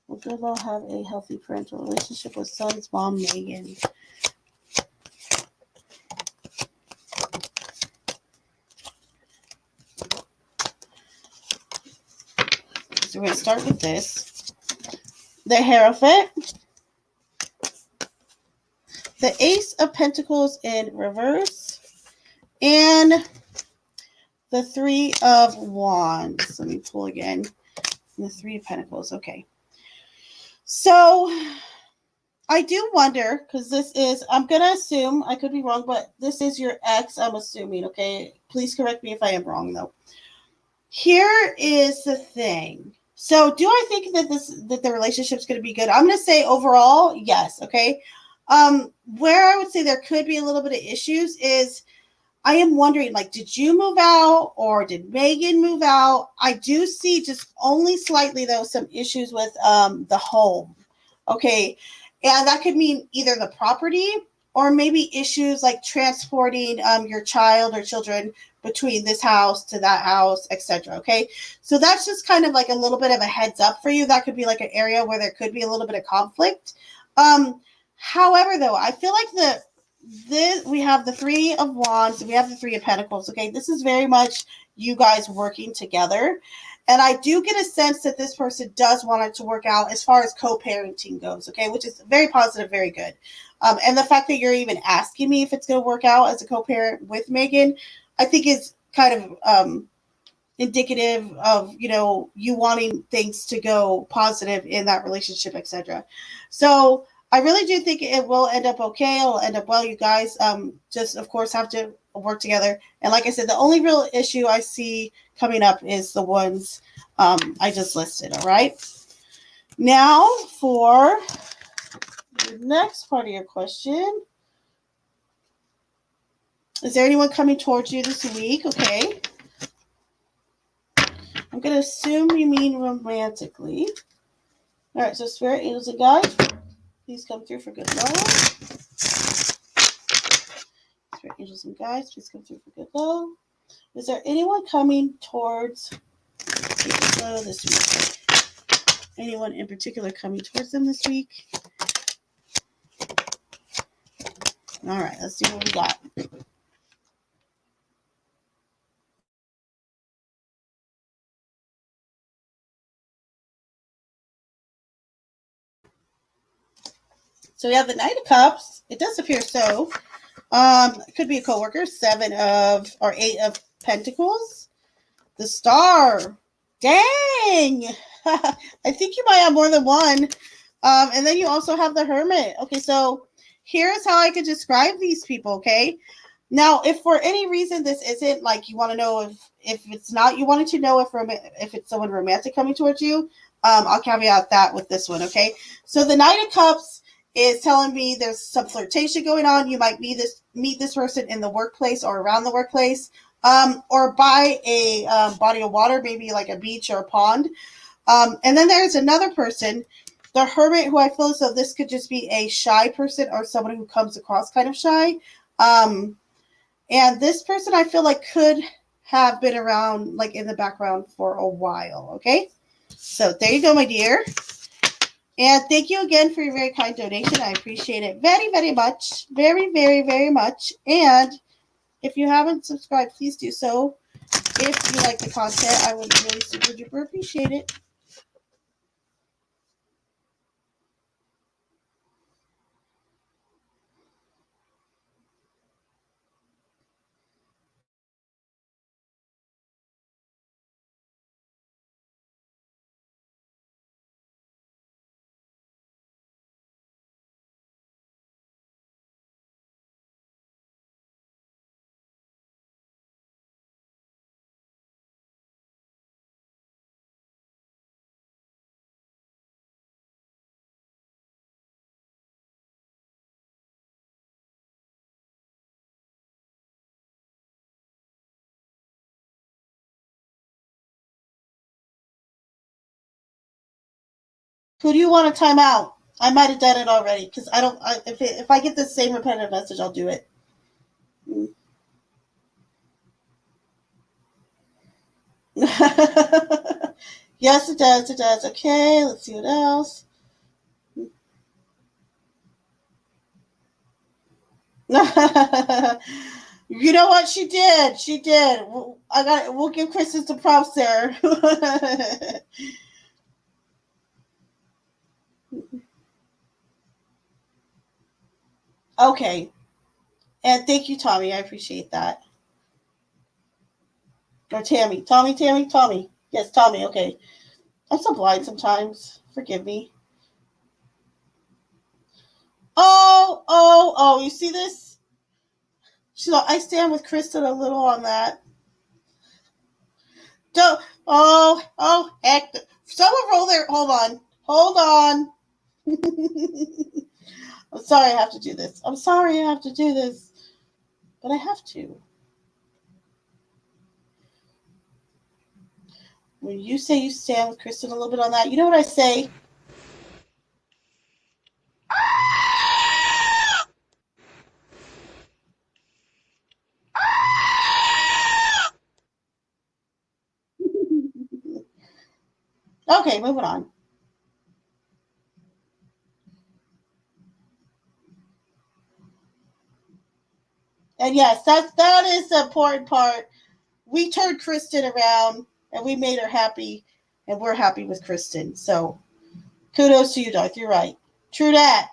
Will Goodlow have a healthy parental relationship with son's mom, Megan? So we're going to start with this. The Hierophant, the Ace of Pentacles in reverse, and the Three of Wands. Let me pull again. The Three of Pentacles. Okay. So I do wonder, because this is, I'm going to assume, I could be wrong, but this is your ex, I'm assuming, okay? Please correct me if I am wrong, though. Here is the thing. So do I think that the relationship's going to be good? I'm going to say overall, yes, okay? Where I would say there could be a little bit of issues is I am wondering, like, did you move out or did Megan move out? I do see just only slightly, though, some issues with the home. Okay. And that could mean either the property or maybe issues like transporting your child or children between this house to that house, etc. Okay. So that's just kind of like a little bit of a heads up for you. That could be like an area where there could be a little bit of conflict. However, though, I feel like we have the Three of Wands, we have the Three of Pentacles. Okay, this is very much you guys working together, and I do get a sense that this person does want it to work out as far as co-parenting goes. Okay, which is very positive, very good. And the fact that you're even asking me if it's going to work out as a co-parent with Megan, I think is kind of indicative of you wanting things to go positive in that relationship, etc. So I really do think it will end up okay. It'll end up well. You guys just of course have to work together, and like I said, the only real issue I see coming up is the ones I just listed. All right, now for the next part of your question, is there anyone coming towards you this week? Okay, I'm going to assume you mean romantically. All right, so spirit, angels, and guides, please come through for good love. Spirit, angels, and guides, please come through for good love. Is there anyone coming towards Goodlow this week? Anyone in particular coming towards them this week? All right, let's see what we got. So we have the Knight of Cups. It does appear so. It could be a coworker. Eight of Pentacles. The Star. Dang! I think you might have more than one. And then you also have the Hermit. Okay, so here's how I could describe these people, okay? Now, if for any reason this isn't like you want to know if it's not, you wanted to know if it's someone romantic coming towards you, I'll caveat that with this one, okay? So the Knight of Cups is telling me there's some flirtation going on. You might meet this person in the workplace or around the workplace, or by a body of water, maybe like a beach or a pond. And then there's another person, the Hermit, who I feel as though this could just be a shy person or someone who comes across kind of shy. And this person I feel like could have been around like in the background for a while. Okay. So there you go, my dear. And thank you again for your very kind donation. I appreciate it very, very much. Very, very, very much. And if you haven't subscribed, please do so. If you like the content, I would really super duper appreciate it. Who do you want to time out? I might have done it already because I don't. If I get the same repetitive message, I'll do it. Yes, it does. It does. Okay, let's see what else. You know what she did? She did. I got. We'll give Kristen some props there. Okay, and thank you, Tommy. I appreciate that. Or Tammy. Tommy. Yes, Tommy. Okay. I'm so blind sometimes. Forgive me. Oh. You see this? I stand with Kristen a little on that. Don't. Heck. Someone roll there. Hold on. I'm sorry I have to do this. I'm sorry I have to do this. But I have to. When you say you stand with Kristen a little bit on that, you know what I say? Okay, moving on. And yes, that is the important part. We turned Kristen around and we made her happy, and we're happy with Kristen. So kudos to you, Darth. You're right. True that.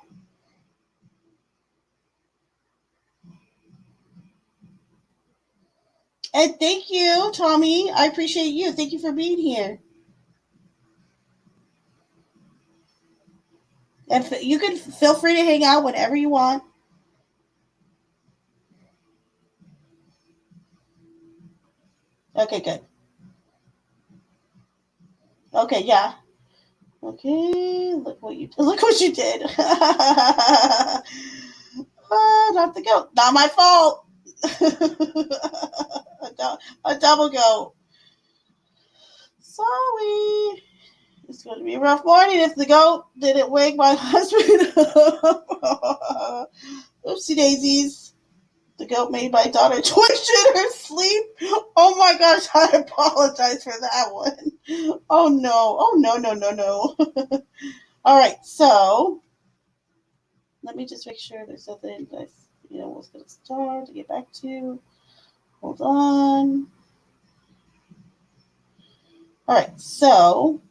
And thank you, Tommy. I appreciate you. Thank you for being here. And you can feel free to hang out whenever you want. Okay, good. Okay, yeah. Okay, look what you did. Not the goat. Not my fault. A double goat. Sorry. It's going to be a rough morning if the goat didn't wake my husband up. Oopsie daisies. The goat made my daughter twitch in her sleep. Oh my gosh, I apologize for that one. Oh no. Oh no. All right, so let me just make sure there's something that's, was going to start to get back to. Hold on. All right, so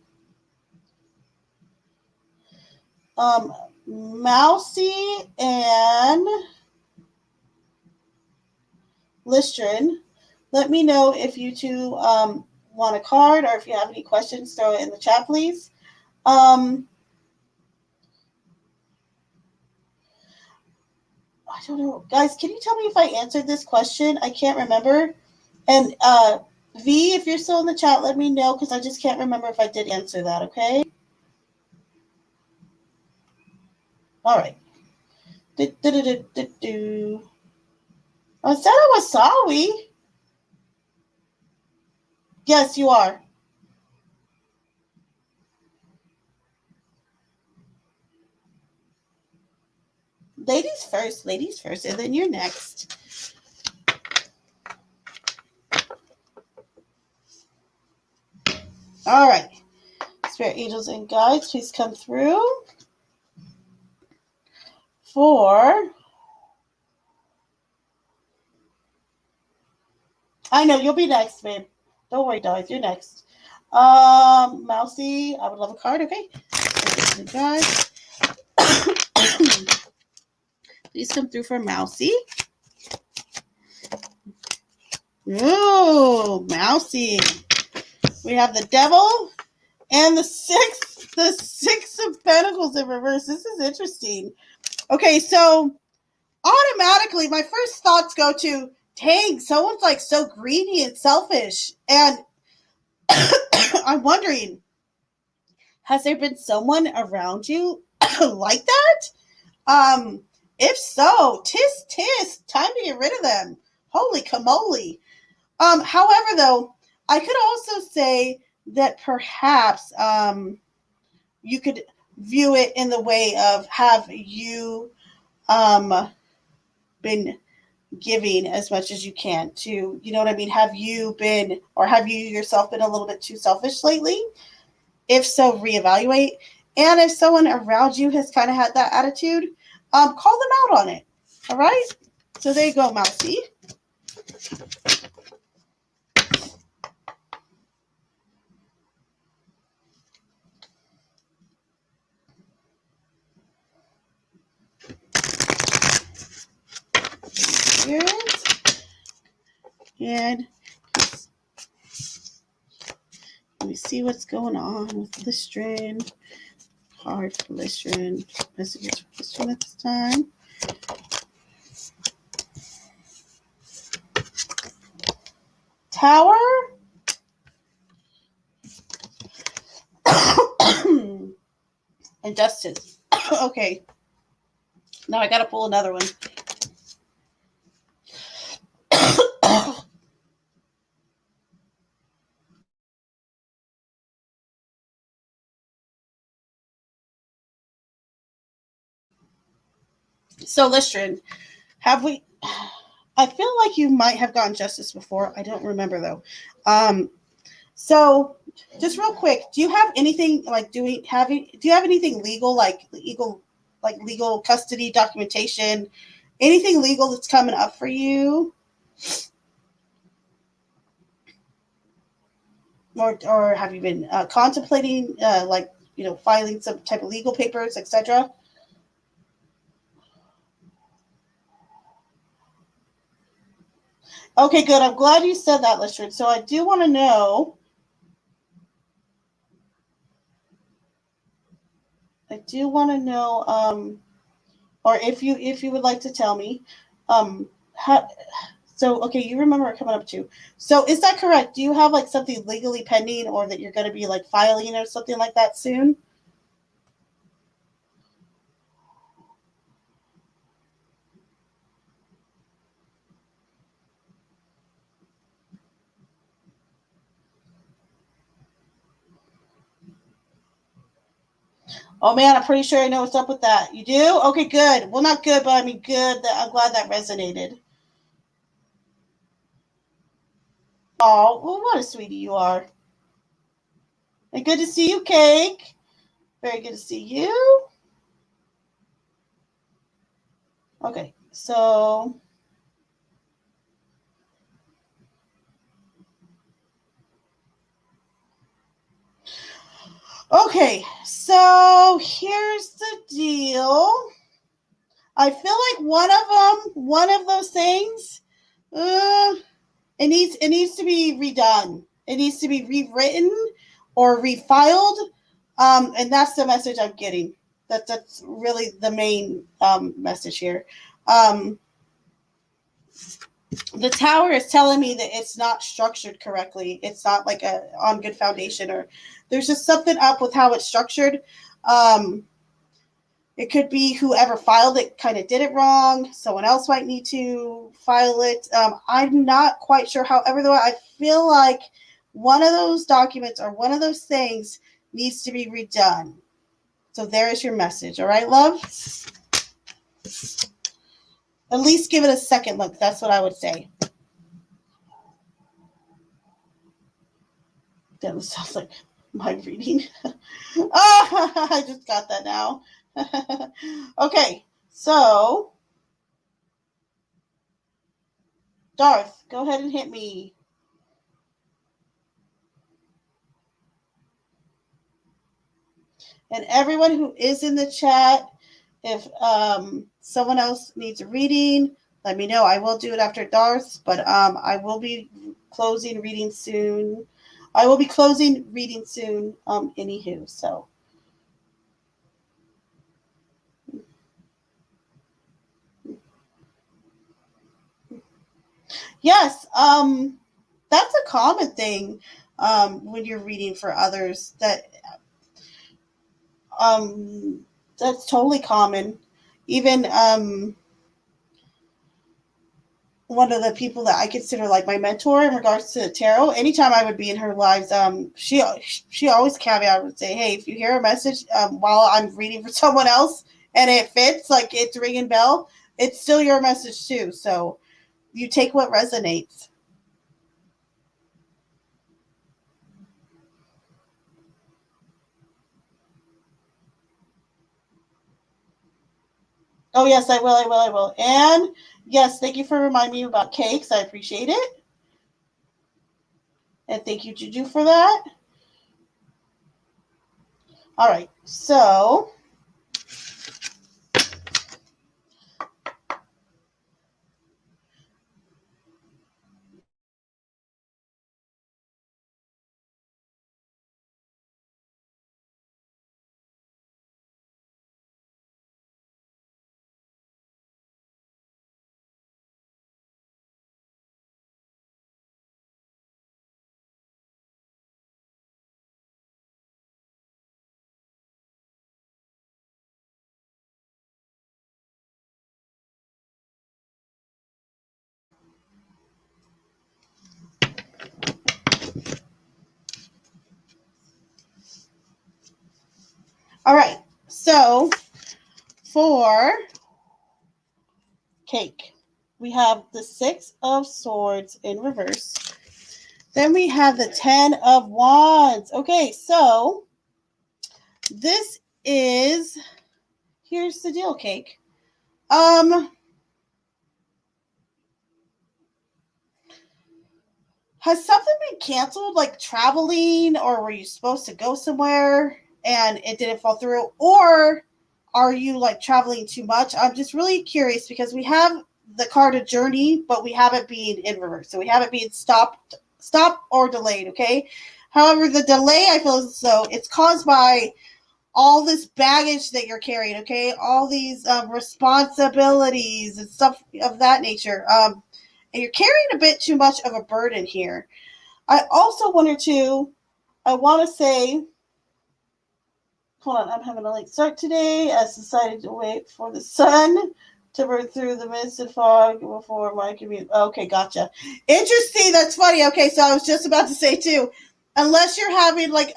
Mousy and Listrin, let me know if you two want a card or if you have any questions, throw it in the chat, please. I don't know. Guys, can you tell me if I answered this question? I can't remember. And V, if you're still in the chat, let me know because I just can't remember if I did answer that, okay? All right. I said I was sorry. Yes, you are. Ladies first, and then you're next. All right. Spirit angels and guides, please come through for. I know you'll be next, babe. Don't worry, guys. You're next. Mousy, I would love a card. Okay, guys, please come through for Mousy. Ooh, Mousy. We have the devil and the six of pentacles in reverse. This is interesting. Okay, so automatically my first thoughts go to, dang, someone's like so greedy and selfish. And I'm wondering, has there been someone around you like that? If so, tis, time to get rid of them. Holy camole. However, though, I could also say that perhaps you could view it in the way of, have you um, been giving as much as you can to, you know what I mean? Have you been, or have you yourself been a little bit too selfish lately? If so, reevaluate. And if someone around you has kind of had that attitude, call them out on it. All right? So there you go, Mousy. Good. And let me see what's going on with Listrin. Hard for Listrin. Messages for Listrin at this time. Tower. And Justice. Okay. Now I gotta pull another one. So Listrin, have we? I feel like you might have gotten Justice before. I don't remember though. So just real quick, do you have anything like do you have anything legal, like legal custody documentation, anything legal that's coming up for you? Or have you been contemplating filing some type of legal papers, etc.? Okay, good. I'm glad you said that, Listrin. So I do want to know. Or if you would like to tell me, how. So okay, you remember it coming up too. So is that correct? Do you have like something legally pending, or that you're going to be like filing or something like that soon? Oh man, I'm pretty sure I know what's up with that. You do? Okay, good. Well, not good, but I mean good. I'm glad that resonated. Oh, well, what a sweetie you are. And good to see you, Cake. Very good to see you. Okay, so here's the deal. I feel like one of those things, uh, it needs to be redone. It needs to be rewritten or refiled, and that's the message I'm getting. That's really the main message here. Um, the tower is telling me that it's not structured correctly. It's not like a on good foundation, or there's just something up with how it's structured. Um, it could be whoever filed it kind of did it wrong. Someone else might need to file it. I'm not quite sure. However, though, I feel like one of those documents or one of those things needs to be redone. So there is your message. All right, love? At least give it a second look. That's what I would say. That sounds like my reading. Oh, I just got that now. Okay, so Darth, go ahead and hit me. And everyone who is in the chat, if someone else needs a reading, let me know. I will do it after Darth, but I will be closing reading soon. Anywho, so. Yes, that's a common thing when you're reading for others. Um, that's totally common. Even one of the people that I consider like my mentor in regards to tarot. Anytime I would be in her lives, she always caveat would say, "Hey, if you hear a message while I'm reading for someone else and it fits, like it's ringing bell, it's still your message too. So you take what resonates." Oh yes, I will. I will. I will. And yes, thank you for reminding me about cakes. I appreciate it, and thank you, Juju, for that. All right, so all right, so for cake, we have the Six of Swords in reverse. Then we have the Ten of Wands. Okay, so this is here's the deal, cake. Um, has something been canceled, like traveling, or were you supposed to go somewhere and it didn't fall through, or are you like traveling too much? I'm just really curious because we have the card of journey, but we have it being in reverse, so we have it being stopped or delayed. Okay. However, the delay I feel as though it's caused by all this baggage that you're carrying, okay? All these responsibilities and stuff of that nature. And you're carrying a bit too much of a burden here. I also wanted to, I want to say, hold on, I'm having a late start today. I decided to wait for the sun to burn through the mist and fog before my commute. Okay, gotcha. Interesting. That's funny. Okay, so I was just about to say too, unless you're having like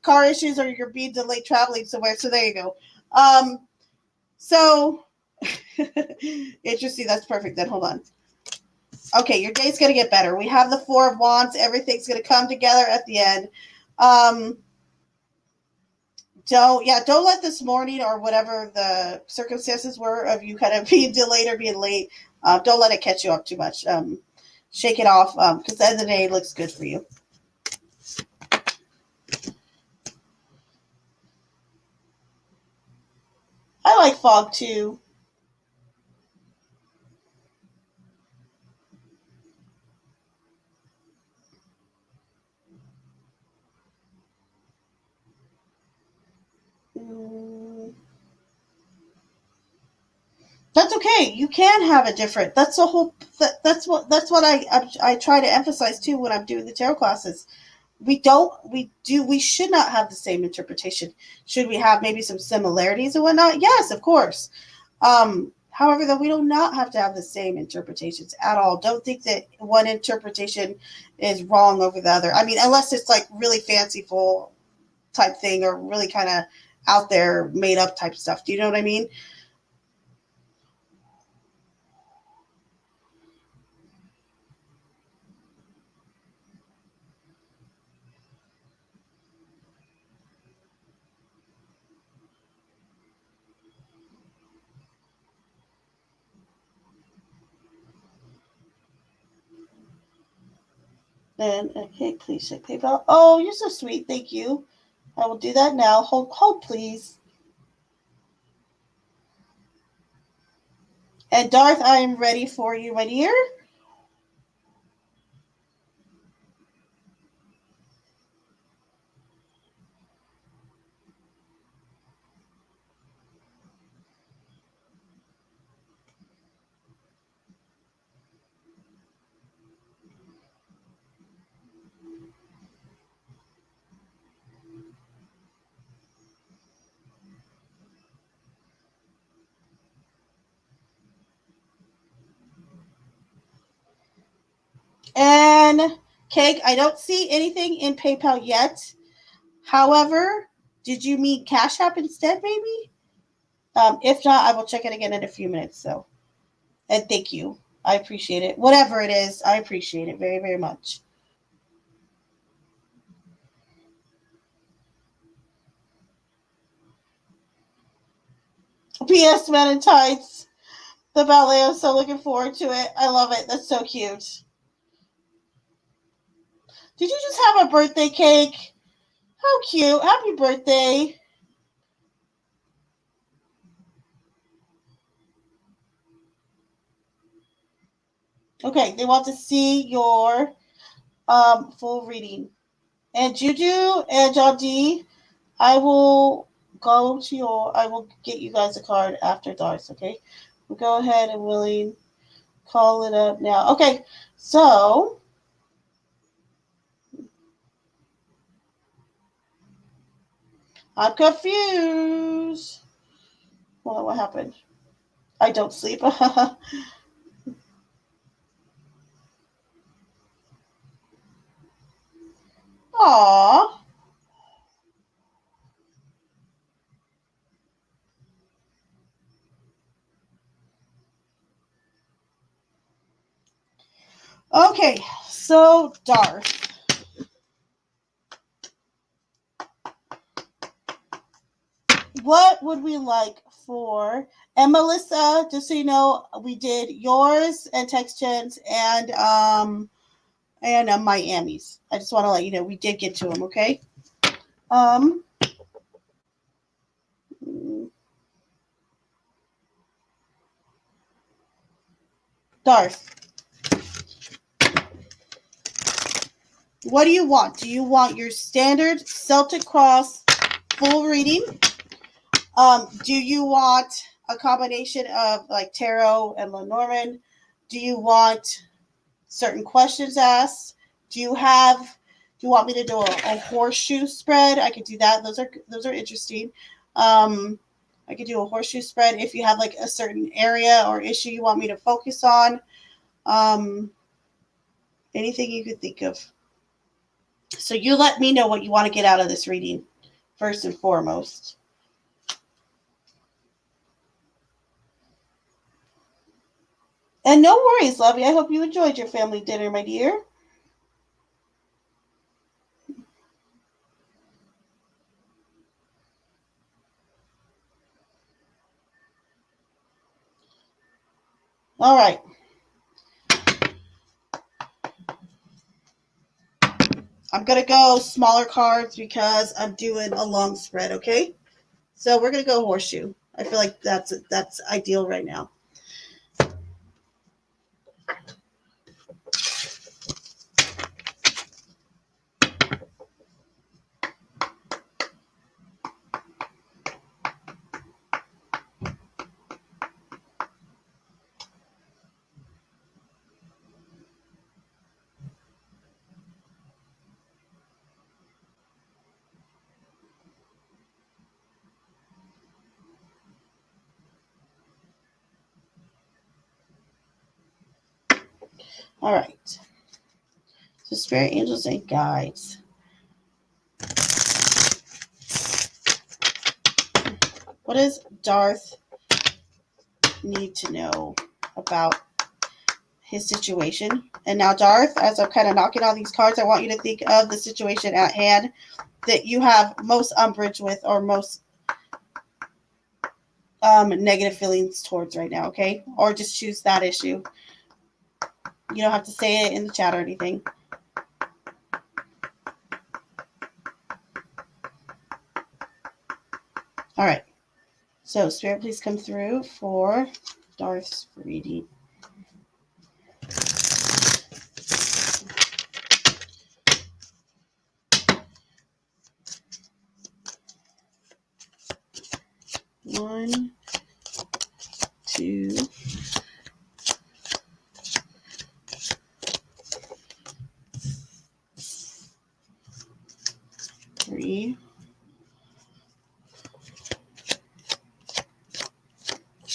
car issues or you're being delayed traveling somewhere. So there you go. So interesting. That's perfect. Then hold on. Okay, your day's gonna get better. We have the Four of Wands. Everything's gonna come together at the end. Um, don't let this morning or whatever the circumstances were of you kind of being delayed or being late. Don't let it catch you up too much. Shake it off because the end of the day looks good for you. I like fog too. Mm, that's okay. You can have a different. That's the whole. That's what I try to emphasize too when I'm doing the tarot classes. We should not have the same interpretation. Should we have maybe some similarities and whatnot? Yes, of course. However, though, we do not have to have the same interpretations at all. Don't think that one interpretation is wrong over the other. I mean, unless it's like really fanciful type thing or really kind of out there made up type stuff. Do you know what I mean? Then okay, please check PayPal. Oh, you're so sweet. Thank you. I will do that now. Hold, please. And Darth, I am ready for you, my dear. And Cake, I don't see anything in PayPal yet. However, did you mean Cash App instead, maybe? If not, I will check it again in a few minutes. So, and thank you. I appreciate it. Whatever it is, I appreciate it very, very much. P.S. Men in Tights, the ballet. I'm so looking forward to it. I love it. That's so cute. Did you just have a birthday cake? How cute. Happy birthday. Okay, they want to see your full reading. And Juju and John D, I will I will get you guys a card after Darts, okay? We'll go ahead and willing call it up now. Okay, so I'm confused. Hold on, what happened? I don't sleep. Aw. Okay, so Darth. What would we like for and Melissa, just so you know, we did yours and text gens and Miami's. I just want to let you know we did get to them, okay? Um Darth, what do you want? Do you want your standard Celtic Cross full reading? Do you want a combination of like tarot and Lenormand? Do you want certain questions asked? Do you have? Do you want me to do a horseshoe spread? I could do that. Those are interesting. Um, I could do a horseshoe spread if you have like a certain area or issue you want me to focus on. Um, anything you could think of. So you let me know what you want to get out of this reading, first and foremost. And no worries, Lovey. I hope you enjoyed your family dinner, my dear. All right. I'm going to go smaller cards because I'm doing a long spread, okay? So we're going to go horseshoe. I feel like that's ideal right now. All right. So spirit angels and guides. What does Darth need to know about his situation? And now, Darth, as I'm kind of knocking on these cards, I want you to think of the situation at hand that you have most umbrage with or most negative feelings towards right now, okay? Or just choose that issue. You don't have to say it in the chat or anything. All right. So, Spirit, please come through for Darth's reading. One, two, three,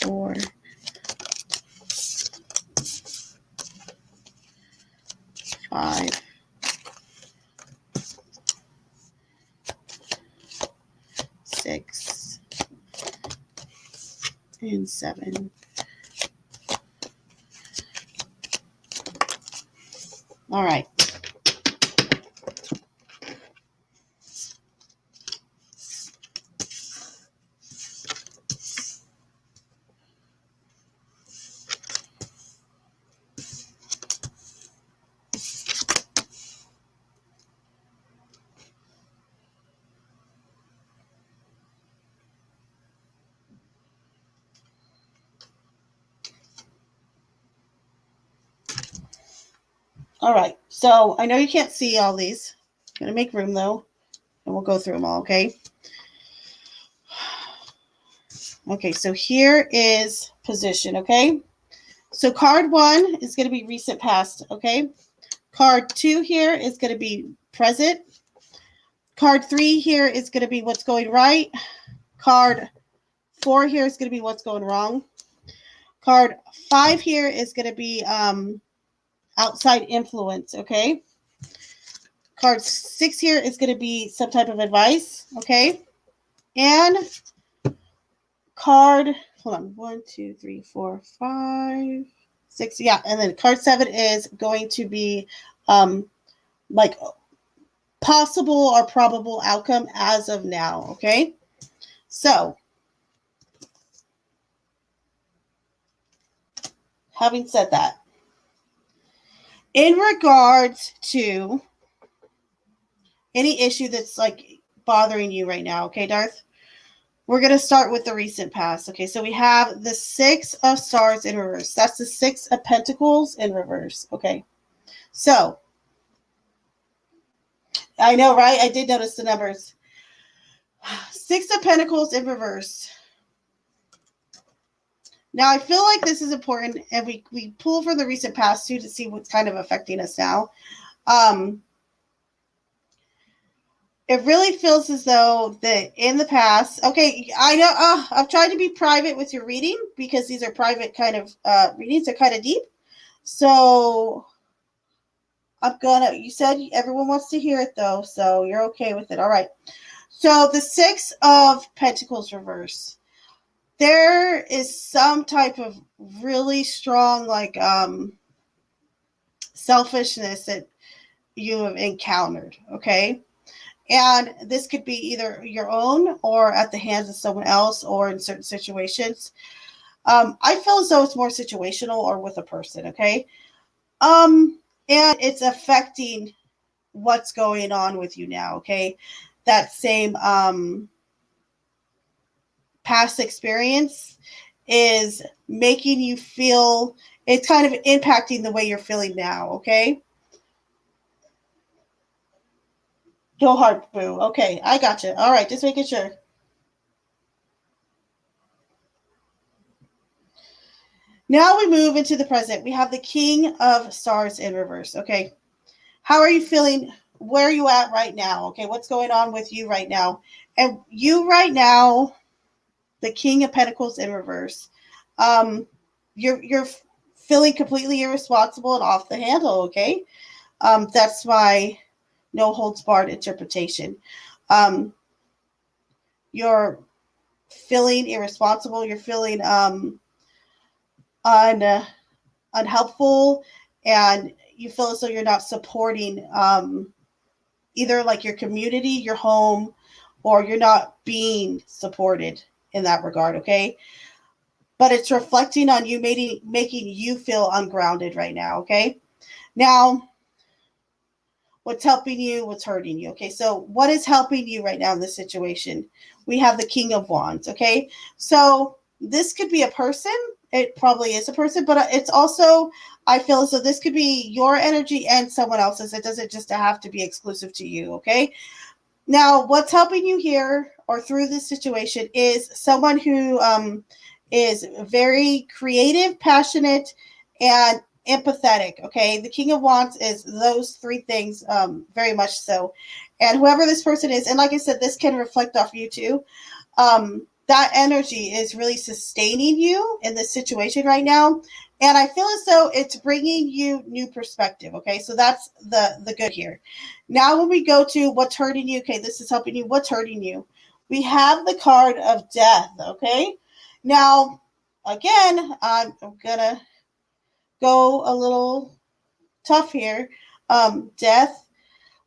four, 5, 6, and 7. All right. All right. So I know you can't see all these. I'm going to make room, though, and we'll go through them all, okay? Okay, so here is position, okay? So card 1 is going to be recent past, okay? Card 2 here is going to be present. Card 3 here is going to be what's going right. Card 4 here is going to be what's going wrong. Card 5 here is going to be outside influence, okay? Card 6 here is going to be some type of advice, okay? And card, hold on, 1, 2, 3, 4, 5, 6, yeah, and then card 7 is going to be like possible or probable outcome as of now, okay? So, having said that, in regards to any issue that's like bothering you right now, okay, Darth? We're going to start with the recent past. Okay, so we have the 6 of Stars in reverse. That's the 6 of Pentacles in reverse. Okay, so I know, right? I did notice the numbers. 6 of Pentacles in reverse. Now, I feel like this is important, and we pull from the recent past, too, to see what's kind of affecting us now. It really feels as though that in the past, okay, I know I'm trying to be private with your reading because these are private kind of readings. They're kind of deep. So you said everyone wants to hear it though, so you're okay with it. All right. So the 6 of Pentacles reverse. There is some type of really strong like selfishness that you have encountered, okay? And this could be either your own or at the hands of someone else or in certain situations. I feel as though it's more situational or with a person, okay? And it's affecting what's going on with you now, okay? That same past experience is making you feel, it's kind of impacting the way you're feeling now, okay? Go hard, boo. Okay, I got you. All right, just making sure. Now we move into the present. We have the King of Stars in reverse. Okay, how are you feeling? Where are you at right now? Okay, what's going on with you right now? And you right now, the King of Pentacles in reverse. You're feeling completely irresponsible and off the handle. Okay, that's my no holds barred interpretation. You're feeling irresponsible. You're feeling unhelpful, and you feel as though you're not supporting either like your community, your home, or you're not being supported in that regard, okay? But it's reflecting on you, making you feel ungrounded right now, okay? Now, what's helping you, what's hurting you, okay? So what is helping you right now in this situation? We have the King of Wands, okay? So this could be a person. It probably is a person, but it's also, I feel as though this could be your energy and someone else's. It doesn't just have to be exclusive to you, okay? Now, what's helping you here or through this situation is someone who is very creative, passionate, and empathetic, okay? The King of Wands is those 3 things very much so. And whoever this person is, and like I said, this can reflect off you too. That energy is really sustaining you in this situation right now. And I feel as though it's bringing you new perspective. Okay, so that's the good here. Now, when we go to what's hurting you, okay, this is helping you. What's hurting you? We have the card of death. Okay, now again, I'm gonna go a little tough here. Death.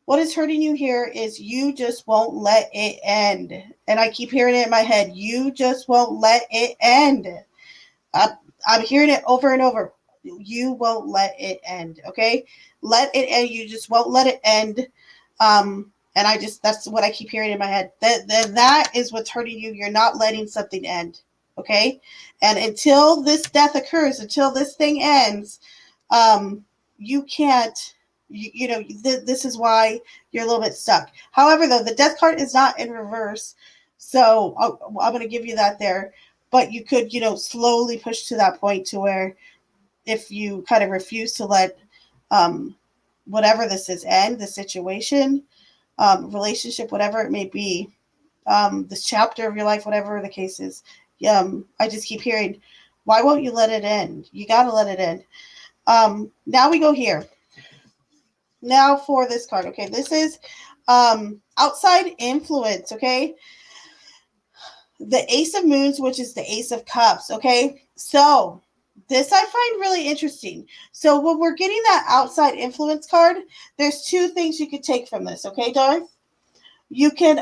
What is hurting you here is you just won't let it end. And I keep hearing it in my head. You just won't let it end. I'm, I'm hearing it over and over. You won't let it end. Okay? Let it end. You just won't let it end. And that's what I keep hearing in my head. That is what's hurting you. You're not letting something end. Okay? And until this death occurs, until this thing ends, you can't, this is why you're a little bit stuck. However, though, the death card is not in reverse. So I'm going to give you that there. But you could, slowly push to that point to where if you kind of refuse to let whatever this is end, the situation, relationship, whatever it may be, this chapter of your life, whatever the case is, I just keep hearing, why won't you let it end? You got to let it end. Now we go here. Now for this card, okay, this is outside influence, okay? The Ace of Moons, which is the Ace of Cups, okay? So this I find really interesting. So when we're getting that outside influence card, there's two things you could take from this, okay, Darth? You could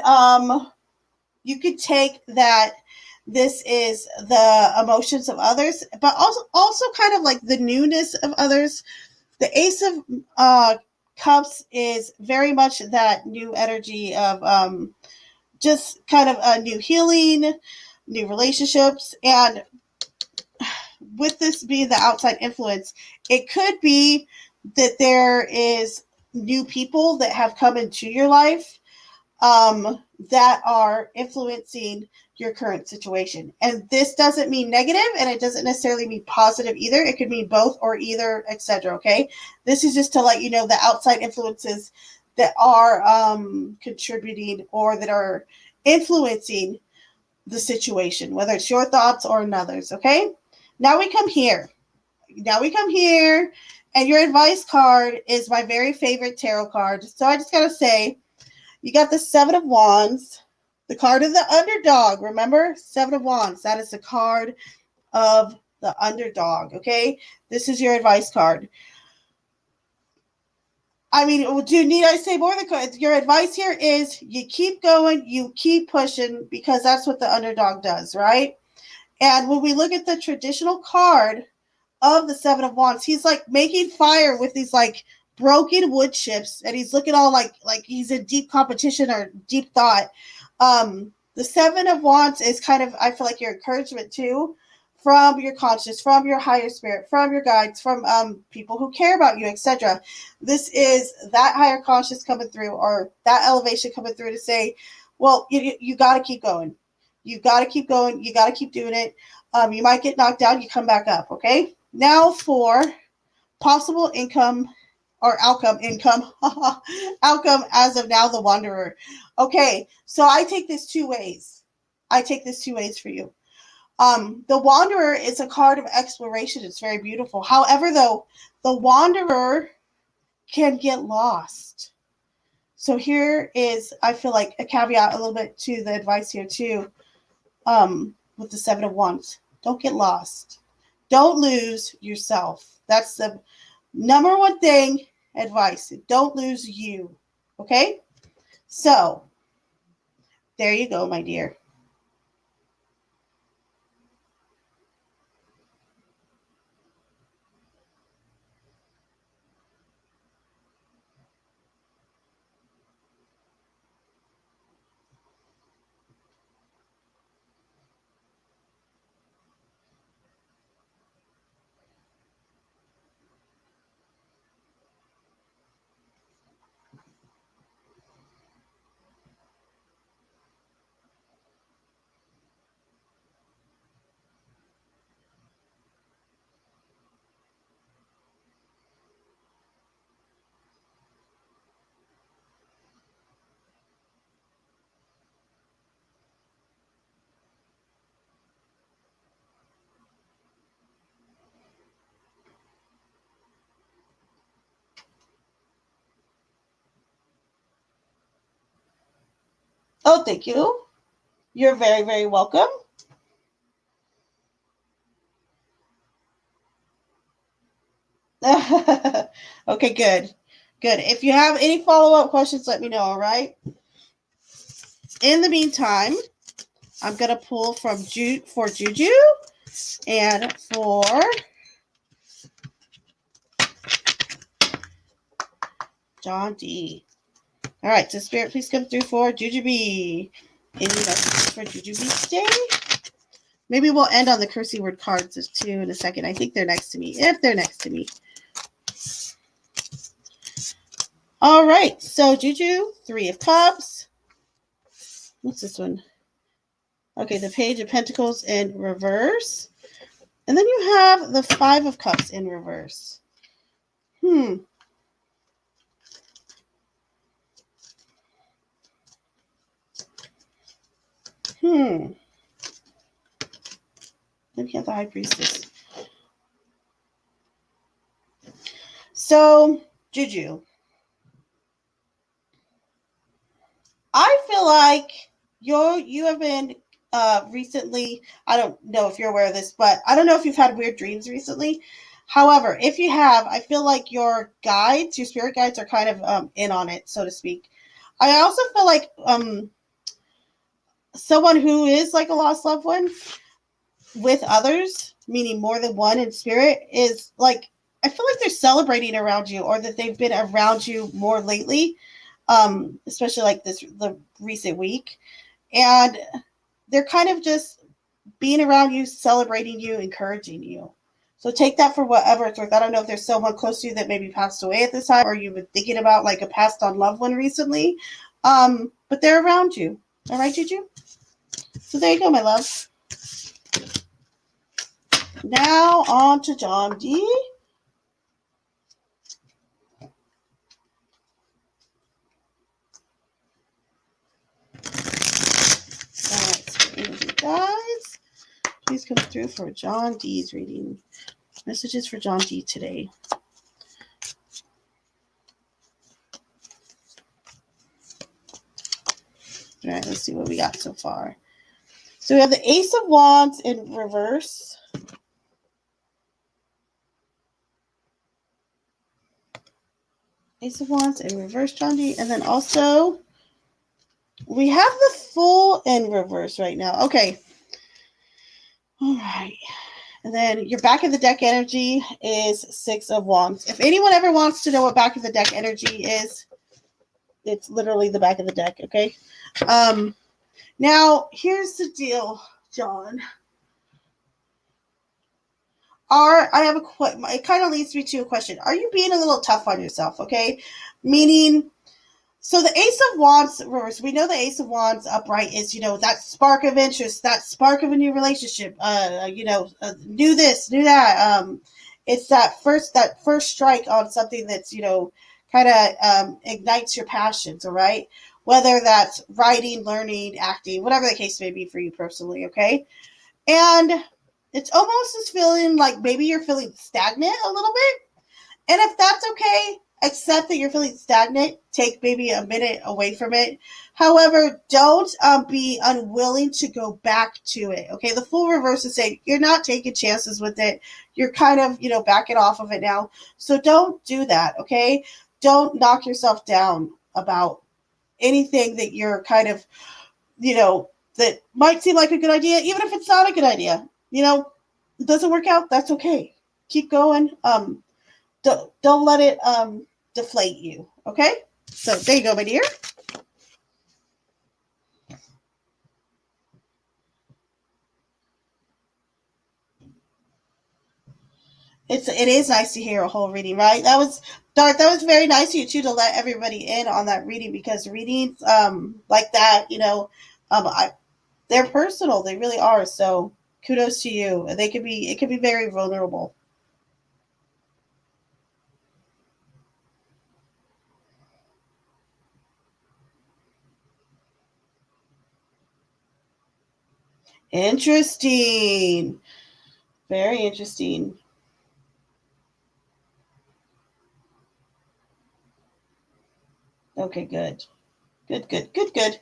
take that this is the emotions of others, but also kind of like the newness of others. The Ace of Cups is very much that new energy of just kind of a new healing, new relationships. And with this being the outside influence, it could be that there is new people that have come into your life that are influencing your current situation. And this doesn't mean negative, and it doesn't necessarily mean positive either. It could mean both or either, etc. Okay, this is just to let you know the outside influences that are contributing or that are influencing the situation, whether it's your thoughts or another's. Okay, now we come here. And your advice card is my very favorite tarot card. So I just gotta say, you got the Seven of Wands, the card of the underdog. Remember? Seven of Wands. That is the card of the underdog. Okay? This is your advice card. I mean, need I say more? Your advice here is you keep going, you keep pushing, because that's what the underdog does, right? And when we look at the traditional card of the Seven of Wands, he's like making fire with these like broken wood chips, and he's looking all like he's in deep competition or deep thought. The Seven of Wands is kind of, I feel like, your encouragement too, from your conscious, from your higher spirit, from your guides, from people who care about you, etc. This is that higher conscious coming through, or that elevation coming through to say, well, you got to keep going. You got to keep going. You got to keep doing it. You might get knocked down. You come back up. Okay. Now for possible income or outcome income outcome as of now, the Wanderer. Okay, so I take this two ways. For you. The Wanderer is a card of exploration. It's very beautiful. However, though, the Wanderer can get lost. So here is, I feel like, a caveat a little bit to the advice here too. With the Seven of Wands, don't get lost. Don't lose yourself. That's the number one thing, advice. Don't lose you. Okay? So, there you go, my dear. Oh, thank you. You're very, very welcome. Okay, good. Good. If you have any follow up questions, let me know, all right? In the meantime, I'm going to pull from for Juju and for John D. All right, so Spirit, please come through for Juju B. Any messages for Juju B today? Maybe we'll end on the cursey word cards too in a second. I think they're next to me, if they're next to me. All right, so Juju, 3 of Cups. What's this one? Okay, the Page of Pentacles in reverse. And then you have the 5 of Cups in reverse. Hmm. Then you have the High Priestess. So, Juju, I feel like you have been recently, I don't know if you're aware of this, but I don't know if you've had weird dreams recently. However, if you have, I feel like your guides, your spirit guides are kind of in on it, so to speak. I also feel like someone who is like a lost loved one with others, meaning more than one in spirit, is like, I feel like they're celebrating around you or that they've been around you more lately, especially like the recent week. And they're kind of just being around you, celebrating you, encouraging you. So take that for whatever it's worth. I don't know if there's someone close to you that maybe passed away at this time or you've been thinking about like a passed on loved one recently. But they're around you. All right, Juju? So there you go, my love. Now on to John D. Alright, guys, please come through for John D's reading. Messages for John D today. Alright, let's see what we got so far. So we have the Ace of Wands in reverse. Ace of Wands in reverse, John D. And then also, we have the Fool in reverse right now. Okay. All right. And then your back of the deck energy is 6 of Wands. If anyone ever wants to know what back of the deck energy is, it's literally the back of the deck, okay? Now, here's the deal, John. It kind of leads me to a question. Are you being a little tough on yourself, okay? Meaning, so the Ace of Wands reverse, we know the Ace of Wands upright is, that spark of interest, that spark of a new relationship, do this, do that. It's that first strike on something that's, kind of ignites your passions, all right? Whether that's writing, learning, acting, whatever the case may be for you personally, okay? And it's almost as feeling like maybe you're feeling stagnant a little bit. And if that's okay, accept that you're feeling stagnant. Take maybe a minute away from it. However, don't be unwilling to go back to it. Okay, the full reverse is saying you're not taking chances with it. You're kind of, backing off of it now. So don't do that. Okay, don't knock yourself down about anything that you're kind of, that might seem like a good idea, even if it's not a good idea. It doesn't work out. That's okay. Keep going. Don't let it deflate you. Okay. So there you go, my dear. It is nice to hear a whole reading, right? That was Dart. That was very nice of you too to let everybody in on that reading because readings like that, they're personal. They really are. So kudos to you. It can be very vulnerable. Interesting. Very interesting. Okay, good. Good, good, good, good.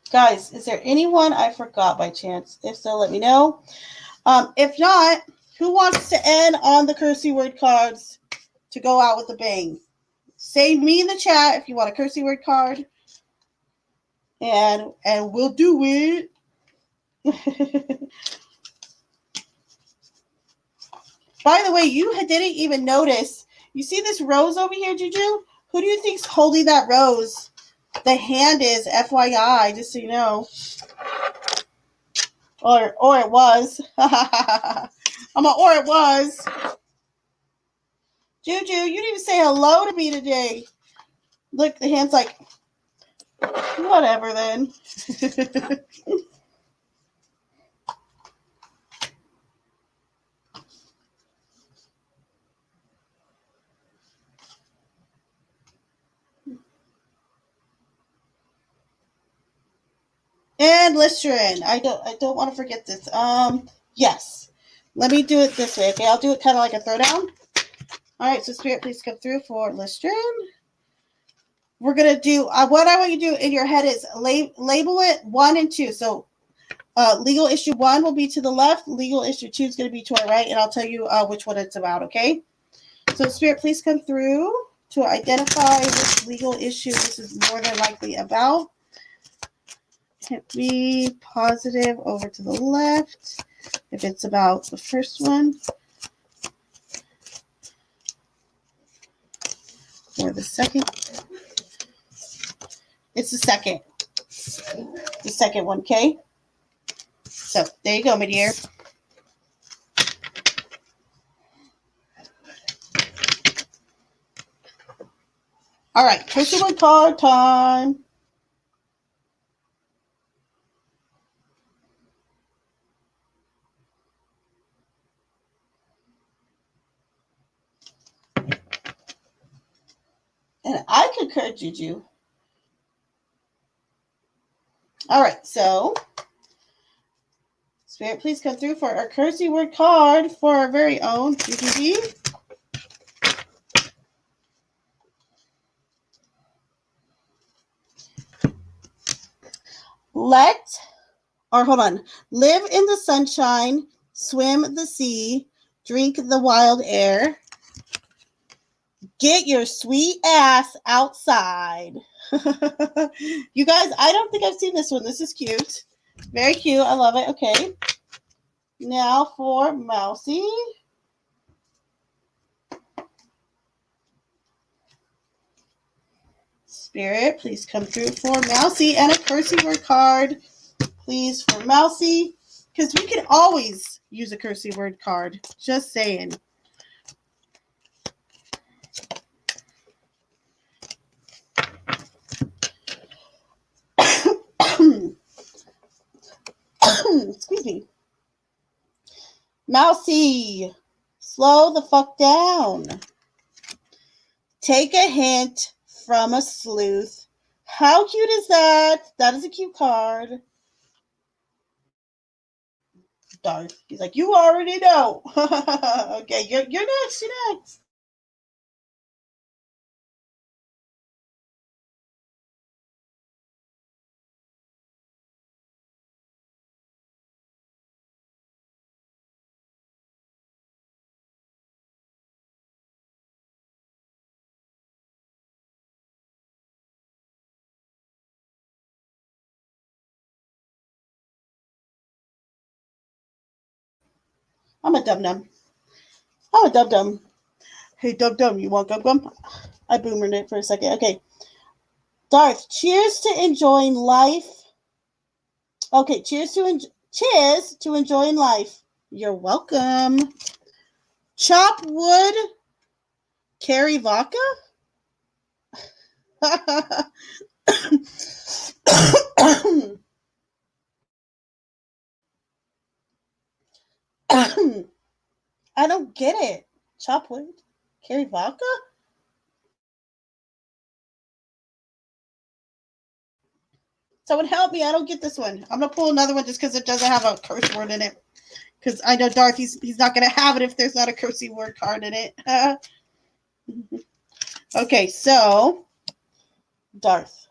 Guys, is there anyone I forgot by chance? If so, let me know. If not, who wants to end on the cursey word cards to go out with a bang? Say me in the chat if you want a cursey word card. And we'll do it. By the way, you didn't even notice. You see this rose over here, Juju? Who do you think's holding that rose? The hand is, FYI, just so you know. Or it was. Or it was. Juju, you didn't even say hello to me today. Look, the hand's like, whatever then. And Listerin. I don't want to forget this. Yes. Let me do it this way. Okay, I'll do it kind of like a throwdown. All right, so Spirit, please come through for Listerin. We're gonna do what I want you to do in your head is label it 1 and 2. So legal issue 1 will be to the left. Legal issue 2 is going to be to our right, and I'll tell you which one it's about. Okay. So Spirit, please come through to identify which legal issue this is more than likely about. Hit me positive over to the left if it's about the first one or the second. It's the second. The second one, okay? So there you go, my dear. All right, cursey word card time. And I concur, Juju. All right, so Spirit, please come through for our cursey word card for our very own Juju. Live in the sunshine, swim the sea, drink the wild air. Get your sweet ass outside. You guys, I don't think I've seen this one. This is cute. Very cute. I love it. Okay. Now for Mousy. Spirit, please come through for Mousy and a cursey word card. Please for Mousy. Because we can always use a cursey word card. Just saying. Excuse me. Mousy, slow the fuck down. Take a hint from a sleuth. How cute is that? That is a cute card. Darth. He's like, you already know. Okay, you're next. You're next. I'm a dum-dum. Hey, dum-dum, you want gum-gum? I boomered it for a second. Okay. Darth, cheers to enjoying life. Okay, cheers to enjoying life. You're welcome. Chop wood, carry vodka? I don't get it. Chop wood, carry vodka? Someone help me. I don't get this one. I'm going to pull another one just because it doesn't have a curse word in it. Because I know Darth, he's not going to have it if there's not a cursey word card in it. Okay, so Darth,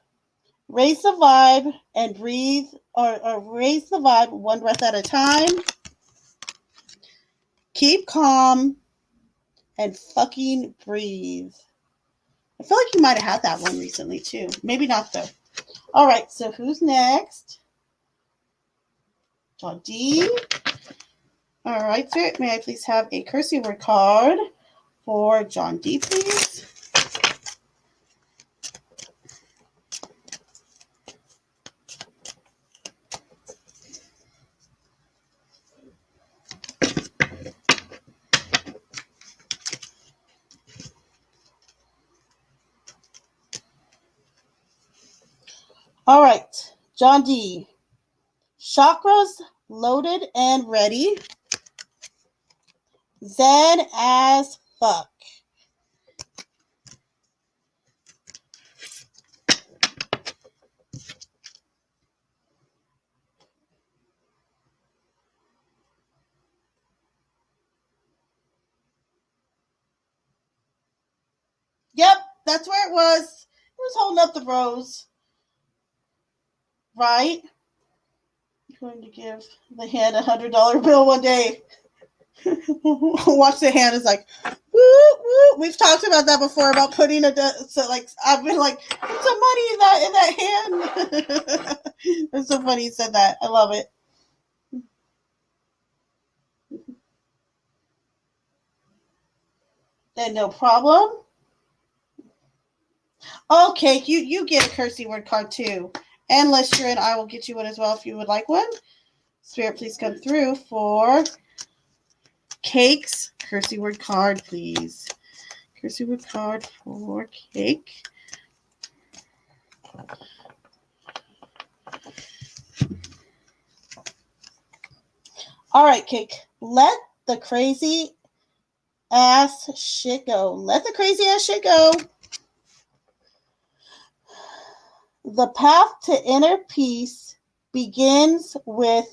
Raise the vibe and breathe, or raise the vibe one breath at a time. Keep calm and fucking breathe. I feel like you might have had that one recently too. Maybe not though. All right, so who's next? John D. All right, sir. May I please have a cursive word card for John D, please? All right, John D. Chakras loaded and ready. Zen as fuck. Yep, that's where it was. It was holding up the rose. Right? I'm going to give the hand $100 bill one day. Watch the hand is like, woo, woo. We've talked about that before about putting so like I've been like, put some money in that hand. It's so funny you said that. I love it. Then no problem. Okay, you get a cursive word card too. And Lester and I will get you one as well if you would like one. Spirit, please come through for Cake's cursive word card, please. Cursive word card for Cake. All right, Cake. Let the crazy ass shit go. Let the crazy ass shit go. The path to inner peace begins with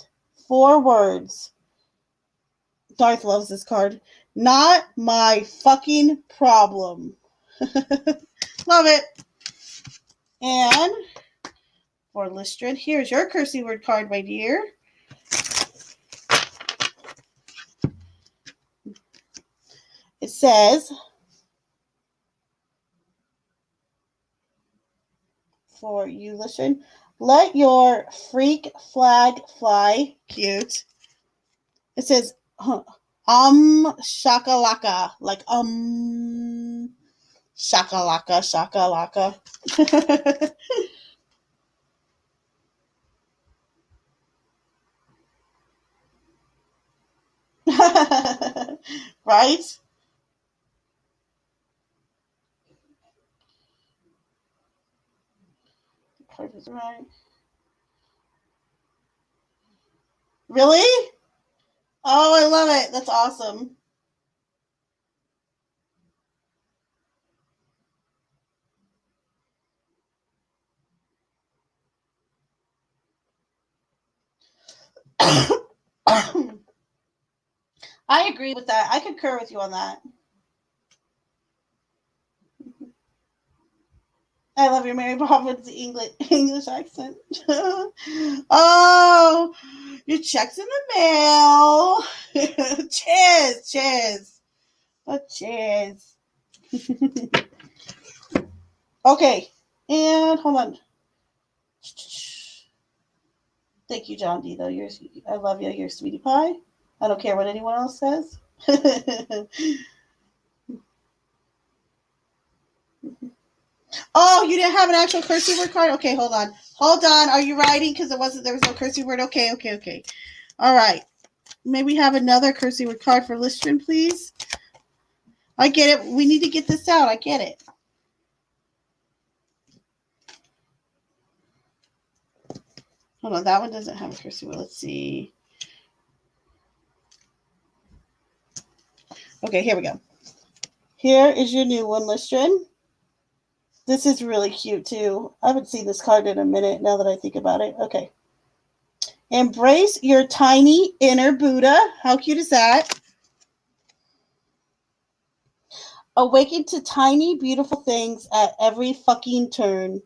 4 words. Darth loves this card. Not my fucking problem. Love it. And for Listrid, here's your cursive word card, my dear. It says, for you, Listrid, let your freak flag fly. Cute. It says, shakalaka. Like, shakalaka, shakalaka. Right? Card is right. Really? Oh, I love it. That's awesome. I agree with that. I concur with you on that. I love your Mary Poppins English accent. Oh, your check's in the mail. Cheers, cheers. Oh, cheers. Okay, and hold on. Thank you, John D. Though I love you. You're a sweetie pie. I don't care what anyone else says. Oh, you didn't have an actual cursive word card? Okay, hold on. Hold on. Are you writing? Because there was no cursive word. Okay. All right. May we have another cursive word card for Listrin, please? I get it. We need to get this out. I get it. Hold on. That one doesn't have a cursive word. Let's see. Okay, here we go. Here is your new one, Listrin. This is really cute, too. I haven't seen this card in a minute now that I think about it. Okay. Embrace your tiny inner Buddha. How cute is that? Awaken to tiny, beautiful things at every fucking turn.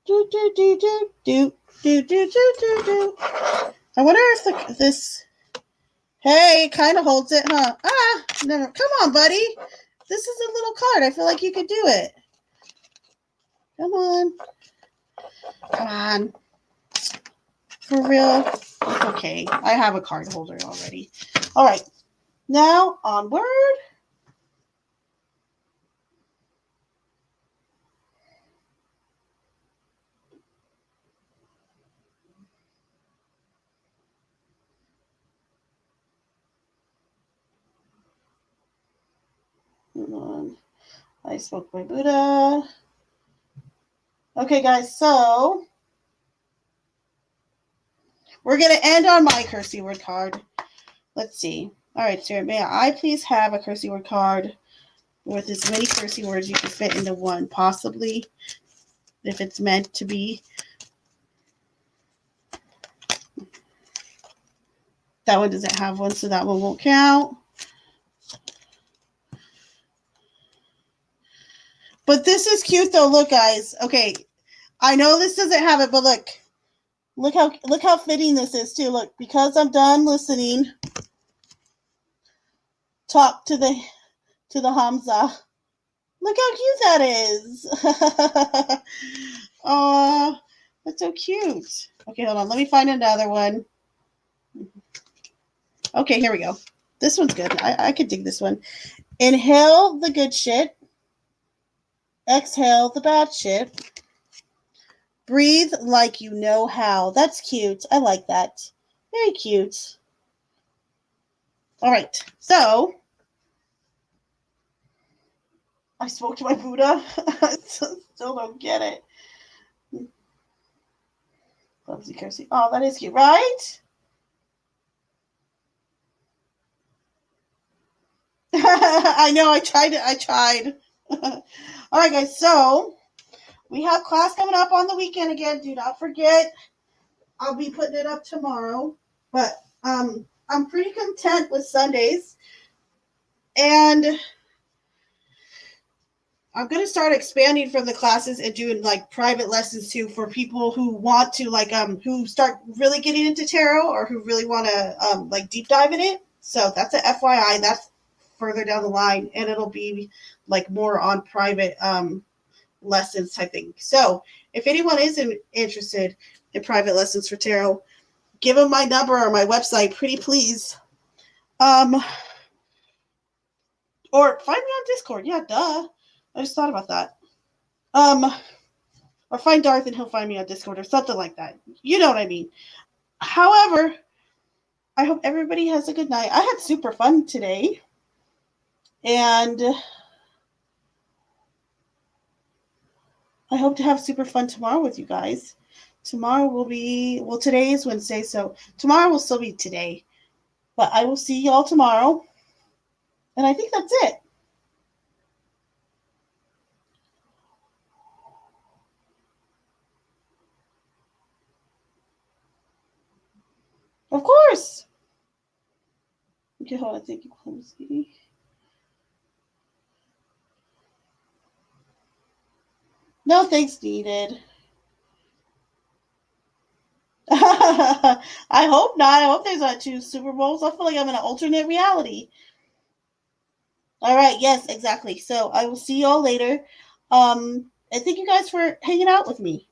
Do do do do do do do do do do. I wonder if this. Hey, it kind of holds it, huh? Ah, never. Come on, buddy. This is a little card. I feel like you could do it. Come on. Come on. For real. It's okay. I have a card holder already. All right. Now, onward. Hold on. I spoke my Buddha. Okay, guys, so we're going to end on my curse word card. Let's see. All right, Spirit, may I please have a curse word card with as many curse words you can fit into one, possibly, if it's meant to be. That one doesn't have one, so that one won't count. But this is cute, though. Look, guys. Okay, I know this doesn't have it, but look how fitting this is too. Look, because I'm done listening. Talk to the Hamza. Look how cute that is. Oh, that's so cute. Okay, hold on. Let me find another one. Okay, here we go. This one's good. I could dig this one. Inhale the good shit. Exhale the bad shit. Breathe like you know how. That's cute. I like that. Very cute. All right. So, I spoke to my Buddha. I still don't get it. Clumsy Kirsty. Oh, that is cute, right? I know. I tried. All right, guys. So, we have class coming up on the weekend again. Do not forget. I'll be putting it up tomorrow. But I'm pretty content with Sundays. And I'm going to start expanding from the classes and doing like private lessons too for people who want to who start really getting into tarot or who really want to like deep dive in it. So that's a FYI. That's further down the line, and it'll be like more on private lessons type thing. So if anyone is interested in private lessons for tarot, give them my number or my website, pretty please. Or find me on Discord. Yeah, duh. I just thought about that. Or find Darth and he'll find me on Discord or something like that. You know what I mean. However, I hope everybody has a good night. I had super fun today. And I hope to have super fun tomorrow with you guys. Tomorrow will be, well, today is Wednesday, so tomorrow will still be today. But I will see y'all tomorrow. And I think that's it. Of course. Okay, hold on. Thank you, Clumsy. No thanks needed. I hope not. I hope there's not 2 Super Bowls. I feel like I'm in an alternate reality. All right. Yes, exactly. So I will see y'all later. And thank you guys for hanging out with me.